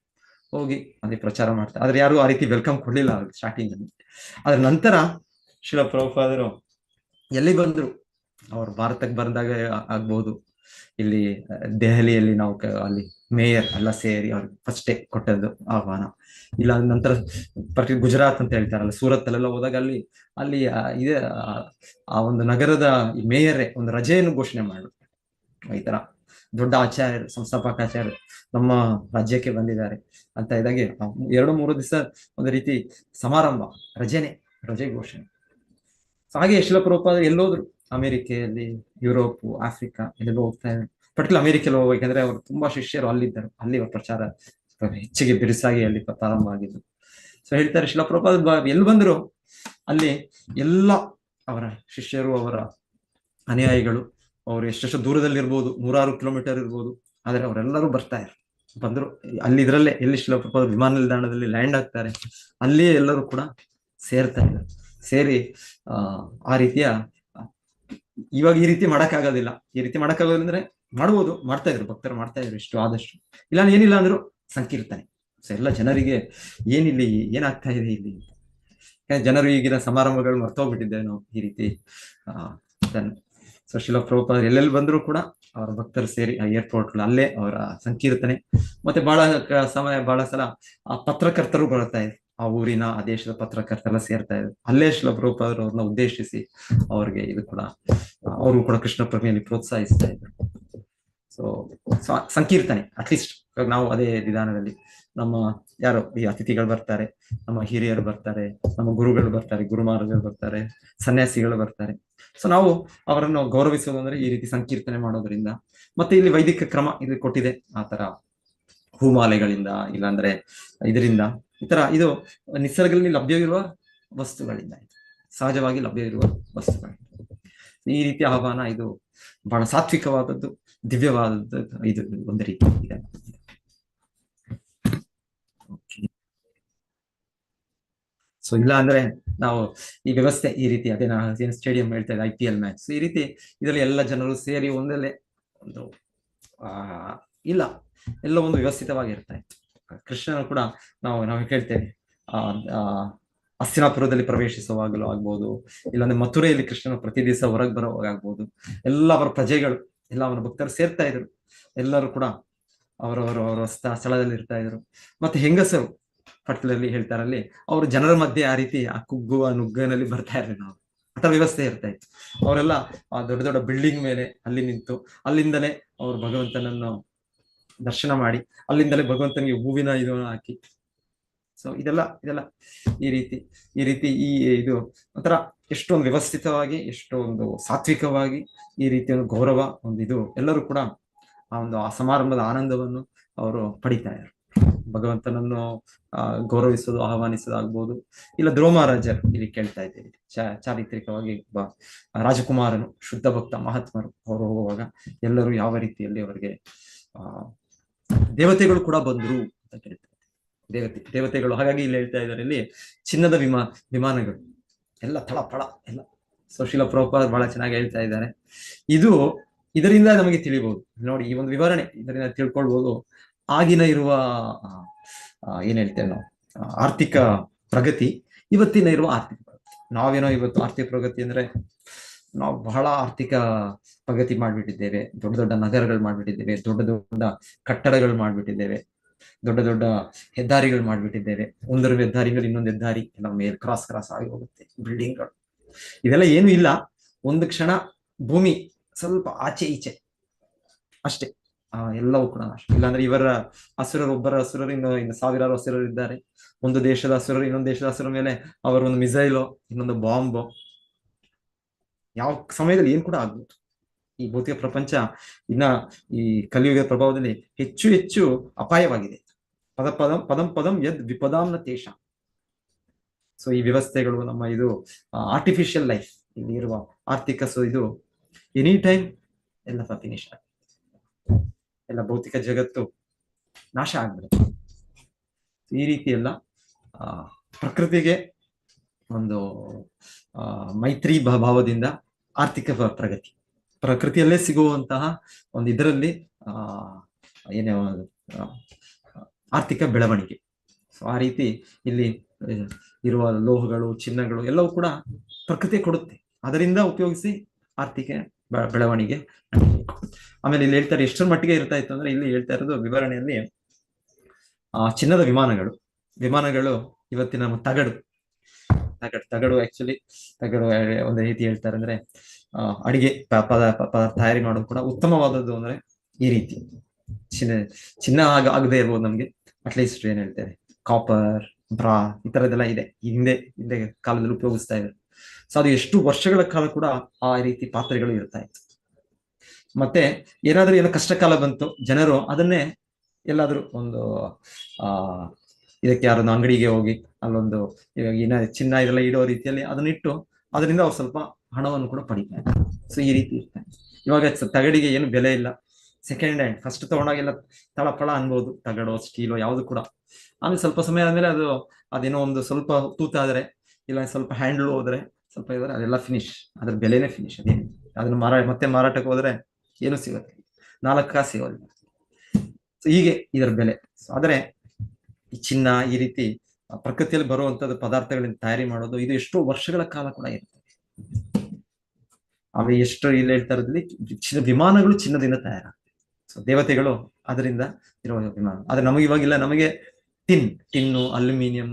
ಹೋಗಿ ಅಲ್ಲಿ ಪ್ರಚಾರ ಮಾಡ್ತಾರೆ. ಆದ್ರೆ ಯಾರು ಆ ರೀತಿ ವೆಲ್ಕಮ್ ಕೊಡ್ಲಿಲ್ಲ ಸ್ಟಾರ್ಟಿಂಗ್ ಅಲ್ಲಿ. ಅದ್ರ ನಂತರ ಶ್ರೀಲ ಪ್ರಭುಪಾದರು ಎಲ್ಲಿ ಬಂದ್ರು, ಅವ್ರು ಭಾರತಕ್ಕೆ ಬಂದಾಗ ಆಗ್ಬಹುದು, ಇಲ್ಲಿ ದೆಹಲಿಯಲ್ಲಿ ನಾವು ಅಲ್ಲಿ ಮೇಯರ್ ಎಲ್ಲ ಸೇರಿ ಅವ್ರಿಗೆ ಫಸ್ಟ್ ಡೇ ಕೊಟ್ಟದ್ದು ಆಹ್ವಾನ. ಇಲ್ಲ ನಂತರ ಗುಜರಾತ್ ಅಂತ ಹೇಳ್ತಾರಲ್ಲ, ಸೂರತ್ ಅಲ್ಲೆಲ್ಲ ಹೋದಾಗ ಅಲ್ಲಿ ಇದೆ ಆ ಒಂದು ನಗರದ ಮೇಯರೇ ಒಂದು ರಜೆಯನ್ನು ಘೋಷಣೆ ಮಾಡಿರ್ತಾರೆ. ಈ ತರ ದೊಡ್ಡ ಆಚಾರ್ಯರು, ಸಂಸ್ಥಾಪಕ ಆಚಾರ್ಯರು ನಮ್ಮ ರಾಜ್ಯಕ್ಕೆ ಬಂದಿದ್ದಾರೆ ಅಂತ ಇದಾಗೆ 2-3 ದಿವಸ ಒಂದು ರೀತಿ ಸಮಾರಂಭ, ರಜೆ ಘೋಷಣೆ. ಹಾಗೆ ಶ್ರೀಲ ಪ್ರಭುಪಾದರು ಎಲ್ಲೋದ್ರು, ಅಮೆರಿಕೆಯಲ್ಲಿ, ಯುರೋಪ್, ಆಫ್ರಿಕಾ ಎಲ್ಲೆಲ್ಲೋ ಹೋಗ್ತಾ ಇದ್ದಾರೆ. ಪರ್ಟಿಕ್ಯುಲರ್ ಅಮೆರಿಕೆಲ್ಲ ಹೋಗ್ಬೇಕಂದ್ರೆ ಅವರು ತುಂಬಾ ಶಿಷ್ಯರು ಅಲ್ಲಿದ್ದರು, ಅಲ್ಲಿ ಅವ್ರ ಹೆಚ್ಚಿಗೆ ಬಿರುಸಾಗಿ ಅಲ್ಲಿ ಪ್ರಾರಂಭ ಆಗಿದ್ದು. ಸೊ ಹೇಳ್ತಾರೆ ಶ್ರೀಲ ಪ್ರಭುಪಾದ ಎಲ್ಲಿ ಬಂದ್ರು ಅಲ್ಲಿ ಎಲ್ಲ ಅವರ ಶಿಷ್ಯರು, ಅವರ ಅನುಯಾಯಿಗಳು, ಅವರು ಎಷ್ಟೆಷ್ಟು ದೂರದಲ್ಲಿರ್ಬೋದು, 100 ಕಿಲೋಮೀಟರ್ ಇರ್ಬೋದು, ಆದ್ರೆ ಅವರೆಲ್ಲರೂ ಬಂದ್ರು ಅಲ್ಲಿ ಇದ್ರಲ್ಲೇ ಎಲ್ಲಿ ಶ್ರೀಲ ಪ್ರಭುಪಾದ ವಿಮಾನ ನಿಲ್ದಾಣದಲ್ಲಿ ಲ್ಯಾಂಡ್ ಆಗ್ತಾರೆ ಅಲ್ಲಿಯೇ ಎಲ್ಲರೂ ಕೂಡ ಸೇರ್ತಾ ಇದ್ದಾರೆ. ಸೇರಿ ಆ ರೀತಿಯ ಇವಾಗ ಈ ರೀತಿ ಮಾಡಕ್ಕಾಗೋದಿಲ್ಲ. ಈ ರೀತಿ ಮಾಡಕ್ಕಾಗೋದಿಲ್ಲ ಅಂದ್ರೆ ಮಾಡ್ಬೋದು, ಮಾಡ್ತಾ ಇದ್ರು ಭಕ್ತರು, ಮಾಡ್ತಾ ಇದ್ರು ಇಷ್ಟು ಆದಷ್ಟು. ಇಲ್ಲ ಏನಿಲ್ಲ ಅಂದ್ರು ಸಂಕೀರ್ತನೆ. ಸೊ ಎಲ್ಲ ಜನರಿಗೆ ಏನಿಲ್ಲಿ ಏನಾಗ್ತಾ ಇದೆ ಇಲ್ಲಿ, ಜನರು ಈಗಿನ ಸಮಾರಂಭಗಳು ಮರ್ತೋಗ್ಬಿಟ್ಟಿದ್ದೇವೆ ನಾವು ಈ ರೀತಿ. ಸೊ ಶ್ರೀಲ ಪ್ರಭುಪಾದ ಎಲ್ಲೆಲ್ಲಿ ಬಂದ್ರು ಕೂಡ ಅವರ ಭಕ್ತರು ಸೇರಿ ಆ ಏರ್ಪೋರ್ಟ್ ಅಲ್ಲೇ ಅವರ ಸಂಕೀರ್ತನೆ. ಮತ್ತೆ ಬಹಳ ಸಲ ಆ ಪತ್ರಕರ್ತರು ಬರ್ತಾ ಇದ್ರು, ಆ ಊರಿನ ಆ ದೇಶದ ಪತ್ರಕರ್ತರೆಲ್ಲ ಸೇರ್ತಾ ಇದ್ರು. ಅಲ್ಲೇ ಶ್ರೀಲ ಪ್ರಭುಪಾದರು ಅವ್ರನ್ನ ಉದ್ದೇಶಿಸಿ ಅವ್ರಿಗೆ ಇದು ಕೂಡ ಅವರು ಕೂಡ ಕೃಷ್ಣ ಪ್ರಜ್ಞೆಯಲ್ಲಿ ಪ್ರೋತ್ಸಾಹಿಸ್ತಾ ಇದ್ರು. ಸೊ ಸಂಕೀರ್ತನೆ ಅಟ್ಲೀಸ್ಟ್ ನಾವು ಅದೇ ವಿಧಾನದಲ್ಲಿ ನಮ್ಮ ಯಾರೋ ಈ ಅತಿಥಿಗಳು ಬರ್ತಾರೆ, ನಮ್ಮ ಹಿರಿಯರು ಬರ್ತಾರೆ, ನಮ್ಮ ಗುರುಗಳು ಬರ್ತಾರೆ, ಗುರು ಮಹಾರಾಜರು ಬರ್ತಾರೆ, ಸನ್ಯಾಸಿಗಳು ಬರ್ತಾರೆ. ಸೊ ನಾವು ಅವರನ್ನು ಗೌರವಿಸೋದು ಅಂದ್ರೆ ಈ ರೀತಿ ಸಂಕೀರ್ತನೆ ಮಾಡೋದ್ರಿಂದ. ಮತ್ತೆ ಇಲ್ಲಿ ವೈದಿಕ ಕ್ರಮ ಇದು ಕೊಟ್ಟಿದೆ, ಆ ತರ ಹೂಮಾಲೆಗಳಿಂದ, ಇಲ್ಲಾಂದ್ರೆ ಇದರಿಂದ, ಈ ತರ ಇದು ನಿಸರ್ಗದಲ್ಲಿ ಲಭ್ಯವಿರುವ ವಸ್ತುಗಳಿಂದ, ಸಹಜವಾಗಿ ಲಭ್ಯವಿರುವ ವಸ್ತುಗಳಿಂದ ಈ ರೀತಿಯ ಆಹ್ವಾನ ಇದು ಬಹಳ ಸಾತ್ವಿಕವಾದದ್ದು, ದಿವ್ಯವಾದದ್ದು. ಇದು ಒಂದು ರೀತಿ ಇದೆ. ಸೊ ಇಲ್ಲ ಅಂದ್ರೆ ನಾವು ಈ ವ್ಯವಸ್ಥೆ ಈ ರೀತಿ ಅದೇ ನಾನು ಸ್ಟೇಡಿಯಂ ಹೇಳ್ತಾ ಇದ್ದೆ, IPL ಮ್ಯಾಚ್ ಈ ರೀತಿ ಇದರಲ್ಲಿ ಎಲ್ಲ ಜನರು ಸೇರಿ ಒಂದಲ್ಲೇ ಒಂದು ಇಲ್ಲ ಎಲ್ಲ ಒಂದು ವ್ಯವಸ್ಥಿತವಾಗಿ ಇರ್ತಾ ಇತ್ತು. ಕೃಷ್ಣನು ಕೂಡ ನಾವು ಹೇಳ್ತೇವೆ ಹಸ್ತಿನಾಪುರದಲ್ಲಿ ಪ್ರವೇಶಿಸುವಾಗಲೂ ಆಗ್ಬೋದು, ಇಲ್ಲಾಂದ್ರೆ ಮಥುರೆಯಲ್ಲಿ ಕೃಷ್ಣನು ಪ್ರತಿ ದಿವಸ ಹೊರಗೆ ಬರುವಾಗ ಆಗ್ಬೋದು, ಎಲ್ಲ ಅವರ ಪ್ರಜೆಗಳು ಎಲ್ಲ ಅವನ ಭಕ್ತರು ಸೇರ್ತಾ ಇದ್ರು. ಎಲ್ಲರೂ ಕೂಡ ಅವರವರ ಸ್ಥಳದಲ್ಲಿ ಇರ್ತಾ ಇದ್ರು. ಮತ್ತೆ ಹೆಂಗಸರು ಪಟ್ಟಣದಲ್ಲಿ ಹೇಳ್ತಾರಲ್ಲಿ ಅವರು ಜನರ ಮಧ್ಯೆ ಆ ರೀತಿ ಆ ಕುಗ್ಗುವ ನುಗ್ಗನಲ್ಲಿ ಬರ್ತಾ ಇರ್ಲಿ ನಾವು, ಆತರ ವ್ಯವಸ್ಥೆ ಇರ್ತಾ ಇತ್ತು. ಅವರೆಲ್ಲ ಆ ದೊಡ್ಡ ದೊಡ್ಡ ಬಿಲ್ಡಿಂಗ್ ಮೇಲೆ ಅಲ್ಲಿ ನಿಂತು ಅಲ್ಲಿಂದಲೇ ಅವರು ಭಗವಂತನನ್ನು ದರ್ಶನ ಮಾಡಿ, ಅಲ್ಲಿಂದಲೇ ಭಗವಂತನಿಗೆ ಹೂವಿನ ಇದನ್ನು ಹಾಕಿ. ಸೊ ಇದೆಲ್ಲ ಈ ರೀತಿ ಇದು ಒಂಥರ ಎಷ್ಟೊಂದು ವ್ಯವಸ್ಥಿತವಾಗಿ, ಎಷ್ಟೊಂದು ಸಾತ್ವಿಕವಾಗಿ ಈ ರೀತಿಯ ಒಂದು ಗೌರವ ಒಂದು ಇದು ಎಲ್ಲರೂ ಕೂಡ ಆ ಸಮಾರಂಭದ ಆನಂದವನ್ನು ಅವರು ಪಡಿತಾ ಇದ್ದಾರೆ. ಭಗವಂತನನ್ನು ಗೌರವಿಸೋದು, ಆಹ್ವಾನಿಸೋದಾಗ್ಬೋದು. ಇಲ್ಲ ಧ್ರುವ ಮಹಾರಾಜರು ಇಲ್ಲಿ ಕೇಳ್ತಾ ಇದ್ದೇವೆ, ಚಾರಿತ್ರಿಕವಾಗಿ ರಾಜಕುಮಾರನು ಶುದ್ಧ ಭಕ್ತ ಮಹಾತ್ಮರು ಅವರು ಹೋಗುವಾಗ ಎಲ್ಲರೂ ಯಾವ ರೀತಿಯಲ್ಲಿ ಅವರಿಗೆ ದೇವತೆಗಳು ಕೂಡ ಬಂದ್ರು ಅಂತ ಕೇಳ್ತಾರೆ. ದೇವತೆಗಳು ಹಾಗಾಗಿ ಇಲ್ಲಿ ಹೇಳ್ತಾ ಇದ್ದಾರೆ, ಇಲ್ಲಿ ಚಿನ್ನದ ವಿಮಾನಗಳು ಎಲ್ಲ ಥಳಫಳ ಎಲ್ಲ. ಸೊ ಶ್ರೀಲ ಪ್ರಭುಪಾದ ಬಹಳ ಚೆನ್ನಾಗಿ ಹೇಳ್ತಾ ಇದ್ದಾರೆ. ಇದರಿಂದ ನಮಗೆ ತಿಳಿಬಹುದು ನೋಡಿ, ಈ ಒಂದು ವಿವರಣೆ ಇದರಿಂದ ತಿಳ್ಕೊಳ್ಬಹುದು ಆಗಿನ ಇರುವ ಏನ್ ಹೇಳ್ತೇವೆ ನಾವು ಆರ್ಥಿಕ ಪ್ರಗತಿ, ಇವತ್ತಿನ ಇರುವ ಆರ್ಥಿಕ ಪ್ರಗತಿ. ನಾವೇನೋ ಇವತ್ತು ಆರ್ಥಿಕ ಪ್ರಗತಿ ಅಂದ್ರೆ ನಾವು ಬಹಳ ಆರ್ಥಿಕ ಪ್ರಗತಿ ಮಾಡ್ಬಿಟ್ಟಿದ್ದೇವೆ, ದೊಡ್ಡ ದೊಡ್ಡ ನಗರಗಳು ಮಾಡ್ಬಿಟ್ಟಿದ್ದೇವೆ, ದೊಡ್ಡ ದೊಡ್ಡ ಕಟ್ಟಡಗಳು ಮಾಡ್ಬಿಟ್ಟಿದ್ದೇವೆ, ದೊಡ್ಡ ದೊಡ್ಡ ಹೆದ್ದಾರಿಗಳು ಮಾಡ್ಬಿಟ್ಟಿದ್ದೇವೆ. ಒಂದರ ಹೆದ್ದಾರಿ ಮೇಲೆ ಇನ್ನೊಂದು ಹೆದ್ದಾರಿ ಎಲ್ಲ ಮೇಲೆ ಕ್ರಾಸ್ ಆಗಿ ಹೋಗುತ್ತೆ, ಬಿಲ್ಡಿಂಗ್ಗಳು ಇದೆಲ್ಲ ಏನು ಇಲ್ಲ. ಒಂದು ಕ್ಷಣ ಭೂಮಿ ಸ್ವಲ್ಪ ಆಚೆ ಈಚೆ ಅಷ್ಟೇ, ಎಲ್ಲವೂ ಕೂಡ ಅಷ್ಟೇ. ಇಲ್ಲಾಂದ್ರೆ ಇವರ ಒಬ್ಬರ ಅಸುರರು ಇನ್ನು ಸಾವಿರಾರು ಅಸುರರು ಇದ್ದಾರೆ. ಒಂದು ದೇಶದ ಅಸುರರು ಇನ್ನೊಂದು ದೇಶದ ಅಸುರ ಮೇಲೆ ಅವರ ಒಂದು ಮಿಸೈಲು, ಇನ್ನೊಂದು ಬಾಂಬು, ಯಾವ ಸಮಯದಲ್ಲಿ ಏನ್ ಕೂಡ ಆಗ್ಬೋದು. ಈ ಭೌತಿಕ ಪ್ರಪಂಚ ಈ ಕಲಿಯುಗದ ಪ್ರಭಾವದಲ್ಲಿ ಹೆಚ್ಚು ಅಪಾಯವಾಗಿದೆ. ಪದಂ ಯದ್ ವಿಪದಾಂನ ತೇಷ. ಸೊ ಈ ವ್ಯವಸ್ಥೆಗಳು ನಮ್ಮ ಇದು ಆರ್ಟಿಫಿಷಿಯಲ್ ಲೈಫ್ ಇಲ್ಲಿ ಇರುವ ಆರ್ಥಿಕ, ಸೊ ಇದು ಎನಿ ಟೈಮ್ ಎಲ್ಲ ಫಿನಿಶ್ ಆಗುತ್ತೆ, ಎಲ್ಲ ಭೌತಿಕ ಜಗತ್ತು ನಾಶ ಆಗ್ಬಿಡುತ್ತೆ. ಈ ರೀತಿ ಎಲ್ಲ ಪ್ರಕೃತಿಗೆ ಒಂದು ಮೈತ್ರಿ ಭಾವದಿಂದ ಆರ್ಥಿಕ ಪ್ರಗತಿ, ಪ್ರಕೃತಿಯಲ್ಲೇ ಸಿಗುವಂತಹ ಒಂದು ಇದರಲ್ಲಿ ಏನೇ ಆರ್ಥಿಕ ಬೆಳವಣಿಗೆ. ಸೊ ಆ ರೀತಿ ಇಲ್ಲಿ ಇರುವ ಲೋಹಗಳು, ಚಿನ್ನಗಳು ಎಲ್ಲವೂ ಕೂಡ ಪ್ರಕೃತಿ ಕೊಡುತ್ತೆ, ಅದರಿಂದ ಉಪಯೋಗಿಸಿ ಆರ್ಥಿಕ ಬೆಳವಣಿಗೆ. ಆಮೇಲೆ ಇಲ್ಲಿ ಹೇಳ್ತಾರೆ ಎಷ್ಟರ ಮಟ್ಟಿಗೆ ಇರ್ತಾ ಇತ್ತು ಅಂದ್ರೆ, ಇಲ್ಲಿ ಹೇಳ್ತಾ ಇರೋದು ವಿವರಣೆಯಲ್ಲಿ ಚಿನ್ನದ ವಿಮಾನಗಳು ಇವತ್ತಿನ ತಗಡು ಆಕ್ಚುಲಿ ತಗಡು ಒಂದು ರೀತಿ ಹೇಳ್ತಾರೆ ಅಂದ್ರೆ ಅಡಿಗೆ ಪದಾರ್ಥ ತಯಾರಿ ಮಾಡೋದು ಕೂಡ ಉತ್ತಮವಾದದ್ದು ಅಂದ್ರೆ ಈ ರೀತಿ ಚಿನ್ನ ಆಗದೆ ಇರ್ಬೋದು ನಮ್ಗೆ, ಅಟ್ಲೀಸ್ಟ್ ಏನ್ ಹೇಳ್ತಾರೆ ಕಾಪರ್, ಬ್ರಾ ಈ ತರದೆಲ್ಲ ಇದೆ, ಹಿಂದೆ ಕಾಲದಲ್ಲಿ ಉಪಯೋಗಿಸ್ತಾ ಇದ್ದಾರೆ. ಸೊ ಅದು ಎಷ್ಟು ವರ್ಷಗಳ ಕಾಲ ಕೂಡ ಆ ರೀತಿ ಪಾತ್ರೆಗಳು ಇರ್ತಾ ಇತ್ತು. ಮತ್ತೆ ಏನೋ ಕಷ್ಟ ಕಾಲ ಬಂತು, ಜನರು ಅದನ್ನೇ ಎಲ್ಲಾದ್ರೂ ಒಂದು ಆ ಇದಕ್ಕೆ ಯಾರೊಂದು ಅಂಗಡಿಗೆ ಹೋಗಿ ಅಲ್ಲೊಂದು ಇವಾಗ ಚಿನ್ನ ಇದೆಲ್ಲ ಇಡೋ ರೀತಿಯಲ್ಲಿ ಅದನ್ನಿಟ್ಟು ಅದರಿಂದ ಅವ್ರು ಸ್ವಲ್ಪ ಹಣವನ್ನು ಕೂಡ ಪಡಿತಾರೆ. ಸೊ ಈ ರೀತಿ ಇರ್ತಾರೆ. ಇವಾಗ ತಗಡಿಗೆ ಏನು ಬೆಲೆ ಇಲ್ಲ, ಸೆಕೆಂಡ್ ಹ್ಯಾಂಡ್. ಫಸ್ಟ್ ತಗೊಂಡಾಗೆಲ್ಲ ತಳಪಳ ಅನ್ಬೋದು, ತಗಡೋ ಸ್ಟೀಲೋ ಯಾವ್ದು ಕೂಡ. ಆಮೇಲೆ ಸ್ವಲ್ಪ ಸಮಯ ಆದ್ಮೇಲೆ ಅದೇನೋ ಒಂದು ಸ್ವಲ್ಪ ತೂತಾದ್ರೆ ಇಲ್ಲ ಸ್ವಲ್ಪ ಹ್ಯಾಂಡ್ಲ್ ಹೋದ್ರೆ ಸ್ವಲ್ಪ ಇದ್ರೆ ಅದೆಲ್ಲ ಫಿನಿಶ್, ಅದ್ರ ಬೆಲೆನೇ ಫಿನಿಶ್. ಅದೇನು ಅದನ್ನ ಮತ್ತೆ ಮಾರಾಟಕ್ಕೆ ಹೋದ್ರೆ ಏನು ಸಿಗುತ್ತೆ, 4 ಕಾಸು ಸಿಗೋದಿಲ್ಲ. ಸೊ ಹೀಗೆ ಇದರ ಬೆಲೆ. ಆದ್ರೆ ಈ ಚಿನ್ನ ಈ ರೀತಿ ಪ್ರಕೃತಿಯಲ್ಲಿ ಬರುವಂತದ್ದು ಪದಾರ್ಥಗಳಿಂದ ತಯಾರಿ ಮಾಡೋದು, ಇದು ಎಷ್ಟೋ ವರ್ಷಗಳ ಕಾಲ ಕೂಡ ಇರ್ತದೆ. ಆಮೇಲೆ ಎಷ್ಟು ಇಲ್ಲಿ ಹೇಳ್ತಾ ಇರೋದ್ರಲ್ಲಿ ವಿಮಾನಗಳು ಚಿನ್ನದಿಂದ ತಯಾರಾಗ್ತವೆ. ಸೊ ದೇವತೆಗಳು ಅದರಿಂದ ಇರುವ ವಿಮಾನ. ಆದ್ರೆ ನಮಗೆ ಇವಾಗಿಲ್ಲ, ನಮಗೆ ಟಿನ್ನು, ಅಲ್ಯೂಮಿನಿಯಂ,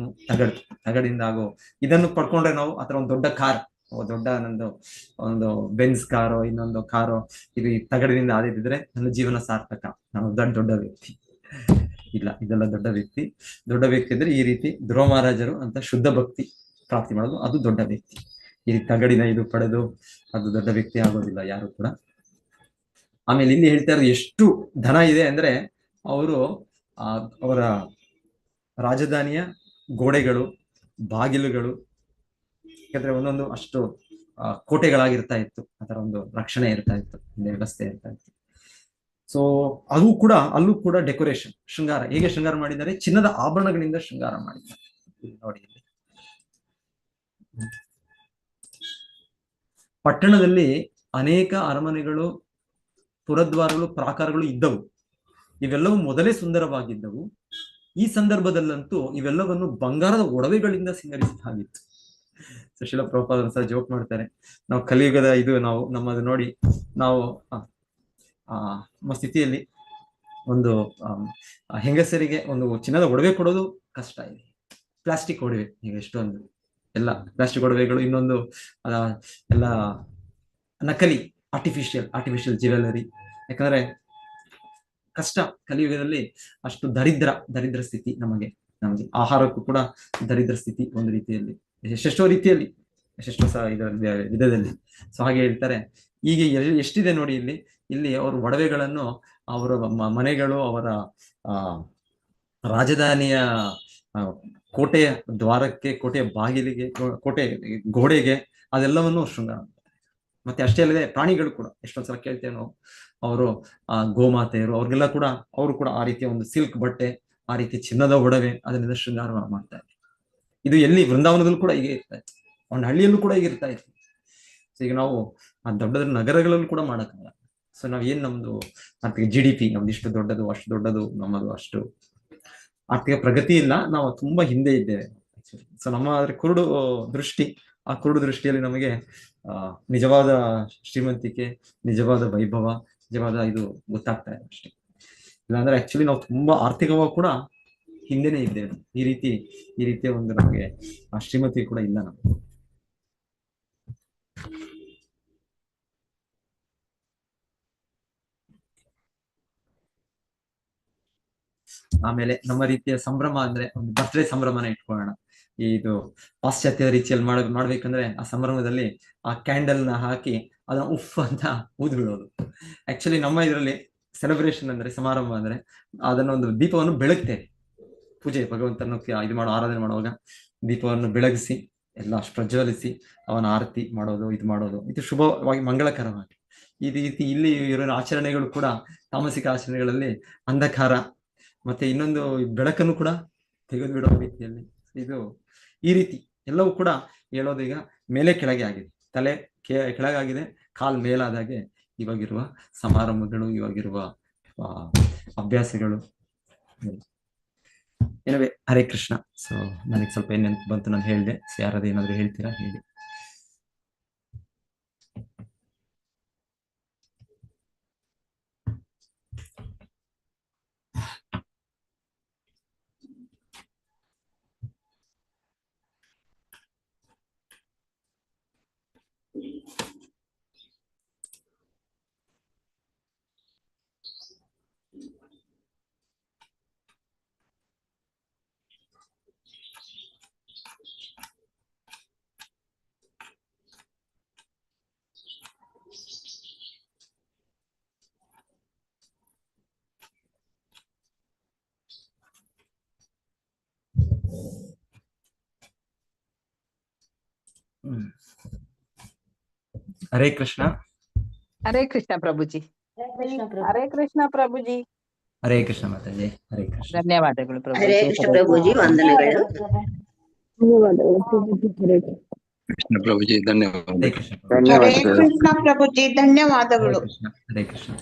ತಗಡಿಂದ ಆಗೋ ಇದನ್ನು ಪಡ್ಕೊಂಡ್ರೆ ನಾವು ಆತರ ಒಂದು ದೊಡ್ಡ ಕಾರ್, ದೊಡ್ಡ ಒಂದು ಬೆನ್ಸ್ ಕಾರೋ ಇನ್ನೊಂದು ಕಾರೋ ಇದು ಈ ತಗಡಿನಿಂದ ಆದಿದ್ರೆ ನನ್ನ ಜೀವನ ಸಾರ್ಥಕ, ನಾನು ದೊಡ್ಡ ವ್ಯಕ್ತಿ. ಇಲ್ಲ, ಇದೆಲ್ಲ ದೊಡ್ಡ ವ್ಯಕ್ತಿ ಅಂದ್ರೆ ಈ ರೀತಿ ಧ್ರುವ ಮಹಾರಾಜರು ಅಂತ ಶುದ್ಧ ಭಕ್ತಿ ಪ್ರಾಪ್ತಿ ಮಾಡೋದು, ಅದು ದೊಡ್ಡ ವ್ಯಕ್ತಿ. ಈ ತಗಡಿನ ಇದು ಪಡೆದು ಅದು ದೊಡ್ಡ ವ್ಯಕ್ತಿ ಆಗೋದಿಲ್ಲ ಯಾರು ಕೂಡ. ಆಮೇಲೆ ಇಲ್ಲಿ ಹೇಳ್ತಾ ಇರೋದು ಎಷ್ಟು ಧನ ಇದೆ ಅಂದ್ರೆ, ಅವರ ರಾಜಧಾನಿಯ ಗೋಡೆಗಳು, ಬಾಗಿಲುಗಳು, ಯಾಕಂದ್ರೆ ಒಂದೊಂದು ಅಷ್ಟು ಕೋಟೆಗಳಾಗಿರ್ತಾ ಇತ್ತು, ಅದರ ಒಂದು ರಕ್ಷಣೆ ಇರ್ತಾ ಇತ್ತು, ವ್ಯವಸ್ಥೆ ಇರ್ತಾ ಇತ್ತು. ಸೊ ಅಲ್ಲೂ ಕೂಡ ಡೆಕೋರೇಷನ್, ಶೃಂಗಾರ ಹೇಗೆ ಶೃಂಗಾರ ಮಾಡಿದ್ದಾರೆ, ಚಿನ್ನದ ಆಭರಣಗಳಿಂದ ಶೃಂಗಾರ ಮಾಡಿದ್ದಾರೆ. ನೋಡಿ, ಪಟ್ಟಣದಲ್ಲಿ ಅನೇಕ ಅರಮನೆಗಳು, ಪುರದ್ವಾರಗಳು, ಪ್ರಾಕಾರಗಳು ಇದ್ದವು. ಇವೆಲ್ಲವೂ ಮೊದಲೇ ಸುಂದರವಾಗಿದ್ದವು. ಈ ಸಂದರ್ಭದಲ್ಲಂತೂ ಇವೆಲ್ಲವನ್ನು ಬಂಗಾರದ ಒಡವೆಗಳಿಂದ ಸಿಂಗರಿಸಲಾಗಿತ್ತು. ಸುಶೀಲ ಪ್ರಭುಪಾದರು ಸಹ ಜೋಕ್ ಮಾಡ್ತಾರೆ, ನಾವು ಕಲಿಯುಗದ ನಾವು ನಮ್ಮದು ನೋಡಿ, ನಾವು ನಮ್ಮ ಸ್ಥಿತಿಯಲ್ಲಿ ಒಂದು ಹೆಂಗಸರಿಗೆ ಒಂದು ಚಿನ್ನದ ಒಡವೆ ಕೊಡೋದು ಕಷ್ಟ ಇದೆ. ಪ್ಲಾಸ್ಟಿಕ್ ಒಡವೆ ಈಗ ಎಷ್ಟೊಂದು ಎಲ್ಲ ಪ್ಲಾಸ್ಟಿಕ್ ಒಡವೆಗಳು, ಇನ್ನೊಂದು ಎಲ್ಲ ನಕಲಿ ಆರ್ಟಿಫಿಷಿಯಲ್ ಜ್ಯುವೆಲರಿ. ಯಾಕಂದ್ರೆ ಕಷ್ಟ, ಕಲಿಯುಗದಲ್ಲಿ ಅಷ್ಟು ದರಿದ್ರ ಸ್ಥಿತಿ. ನಮಗೆ ಆಹಾರಕ್ಕೂ ಕೂಡ ದರಿದ್ರ ಸ್ಥಿತಿ ಒಂದು ರೀತಿಯಲ್ಲಿ, ಎಷ್ಟೆಷ್ಟೋ ರೀತಿಯಲ್ಲಿ, ಎಷ್ಟೆಷ್ಟೋ ಸಹ ವಿಧದಲ್ಲಿ. ಸೊ ಹಾಗೆ ಹೇಳ್ತಾರೆ, ಈಗ ಎಷ್ಟಿದೆ ನೋಡಿ ಇಲ್ಲಿ ಅವರು ಒಡವೆಗಳನ್ನು ಅವರ ಮನೆಗಳು, ಅವರ ರಾಜಧಾನಿಯ ಕೋಟೆಯ ದ್ವಾರಕ್ಕೆ, ಕೋಟೆಯ ಬಾಗಿಲಿಗೆ, ಕೋಟೆ ಗೋಡೆಗೆ, ಅದೆಲ್ಲವನ್ನು ಶೃಂಗಾರ. ಮತ್ತೆ ಅಷ್ಟೇ ಅಲ್ಲದೆ ಪ್ರಾಣಿಗಳು ಕೂಡ ಎಷ್ಟೊಂದ್ಸಲ ಕೇಳ್ತೇವೆ ನಾವು, ಅವರು ಗೋಮಾತೆಯರು, ಅವ್ರಿಗೆಲ್ಲ ಕೂಡ ಅವರು ಕೂಡ ಆ ರೀತಿಯ ಒಂದು ಸಿಲ್ಕ್ ಬಟ್ಟೆ, ಆ ರೀತಿ ಚಿನ್ನದ ಒಡವೆ, ಅದನ್ನೆಲ್ಲ ಶೃಂಗಾರ ಮಾಡ್ತಾರೆ. ಇದು ಎಲ್ಲಿ ವೃಂದಾವನದಲ್ಲೂ ಕೂಡ ಹೀಗೆ ಇರ್ತಾ ಇತ್ತು, ಒಂದು ಹಳ್ಳಿಯಲ್ಲೂ ಕೂಡ ಹೀಗೆ ಇರ್ತಾ ಇತ್ತು. ಸೊ ಈಗ ನಾವು ಆ ದೊಡ್ಡ ನಗರಗಳಲ್ಲೂ ಕೂಡ ಮಾಡಕ್ಕಾಗಲ್ಲ. ಸೊ ನಮ್ದು ಆರ್ಥಿಕ GDP ನಮ್ದು ಇಷ್ಟು ದೊಡ್ಡದು, ಅಷ್ಟು ದೊಡ್ಡದು, ನಮ್ಮದು ಅಷ್ಟು ಆರ್ಥಿಕ ಪ್ರಗತಿ ಇಲ್ಲ, ನಾವು ತುಂಬಾ ಹಿಂದೆ ಇದ್ದೇವೆ. ಸೊ ನಮ್ಮ ಕುರುಡು ದೃಷ್ಟಿ, ಆ ಕುರುಡು ದೃಷ್ಟಿಯಲ್ಲಿ ನಮಗೆ ನಿಜವಾದ ಶ್ರೀಮಂತಿಕೆ, ನಿಜವಾದ ವೈಭವ, ನಿಜವಾದ ಇದು ಗೊತ್ತಾಗ್ತಾ ಇದೆ ಅಷ್ಟೇ. ಇಲ್ಲಾಂದ್ರೆ ಆಕ್ಚುಲಿ ನಾವು ತುಂಬಾ ಆರ್ಥಿಕವಾಗಿ ಕೂಡ ಹಿಂದೆನೆ ಇದ್ದೇವೆ. ಈ ರೀತಿಯ ಒಂದು ನಮಗೆ ಆ ಶ್ರೀಮತಿ ಕೂಡ ಇಲ್ಲ ನಮಗೆ. ಆಮೇಲೆ ನಮ್ಮ ರೀತಿಯ ಸಂಭ್ರಮ ಅಂದ್ರೆ ಒಂದು ಬರ್ತ್ಡೇ ಸಂಭ್ರಮನ ಇಟ್ಕೊಳ್ಳೋಣ. ಇದು ಪಾಶ್ಚಾತ್ಯ ರೀತಿಯಲ್ಲಿ ಮಾಡ್ಬೇಕಂದ್ರೆ ಆ ಸಂಭ್ರಮದಲ್ಲಿ ಆ ಕ್ಯಾಂಡಲ್ ನ ಹಾಕಿ ಅದನ್ನ ಉಫ್ ಅಂತ ಊದ್ ಬಿಡೋದು. ಆಕ್ಚುಲಿ ನಮ್ಮ ಇದರಲ್ಲಿ ಸೆಲೆಬ್ರೇಷನ್ ಅಂದ್ರೆ, ಸಮಾರಂಭ ಅಂದ್ರೆ ಅದನ್ನೊಂದು ದೀಪವನ್ನು ಬೆಳಗ್ತೇವೆ. ಪೂಜೆ ಭಗವಂತನ ಇದು ಮಾಡೋ ಆರಾಧನೆ ಮಾಡುವಾಗ ದೀಪವನ್ನು ಬೆಳಗಿಸಿ ಎಲ್ಲ ಪ್ರಜ್ವಲಿಸಿ ಅವನ ಆರತಿ ಮಾಡೋದು, ಇದು ಶುಭವಾಗಿ ಮಂಗಳಕರವಾಗಿ. ಈ ರೀತಿ ಇಲ್ಲಿ ಇರೋ ಆಚರಣೆಗಳು ಕೂಡ ತಾಮಸಿಕ ಆಚರಣೆಗಳಲ್ಲಿ ಅಂಧಕಾರ ಮತ್ತೆ ಇನ್ನೊಂದು ಬೆಳಕನ್ನು ಕೂಡ ತೆಗೆದು ಬಿಡೋ ರೀತಿಯಲ್ಲಿ ಈ ರೀತಿ ಎಲ್ಲವೂ ಕೂಡ ಹೇಳೋದು. ಈಗ ಮೇಲೆ ಕೆಳಗೆ ಆಗಿದೆ, ತಲೆ ಕೆಳಗಾಗಿದೆ, ಕಾಲ್ ಮೇಲಾದಾಗೆ ಇವಾಗಿರುವ ಸಮಾರಂಭಗಳು, ಇವಾಗಿರುವ ಅಭ್ಯಾಸಗಳು. ಏನವೇ, ಹರೇ ಕೃಷ್ಣ. ಸೊ ನನಗೆ ಸ್ವಲ್ಪ ಏನ್ ನೆನಪು ಬಂತು, ನಾನು ಹೇಳಿದೆ. ಯಾರಾದ್ರೂ ಏನಾದ್ರು ಹೇಳ್ತೀರಾ ಹೇಳಿ. ಹರೇ ಕೃಷ್ಣ. ಹರೇ ಕೃಷ್ಣ ಪ್ರಭುಜಿ. ಹರೇ ಕೃಷ್ಣ ಪ್ರಭುಜಿ. ಹರೇ ಕೃಷ್ಣ ಮಾತಾಜಿ. ಹರೇ ಕೃಷ್ಣ. ಧನ್ಯವಾದಗಳು ಪ್ರಭುಜಿ. ಹರೇ ಕೃಷ್ಣ ಪ್ರಭುಜಿ, ವಂದನೆಗಳು. ಕೃಷ್ಣ ಪ್ರಭುಜಿ, ಧನ್ಯವಾದ. ಹರೇ ಕೃಷ್ಣ. ಹರೇ ಕೃಷ್ಣ ಪ್ರಭುಜಿ, ಧನ್ಯವಾದಗಳು. ಹರೇ ಕೃಷ್ಣ. ಹರೇ ಕೃಷ್ಣ.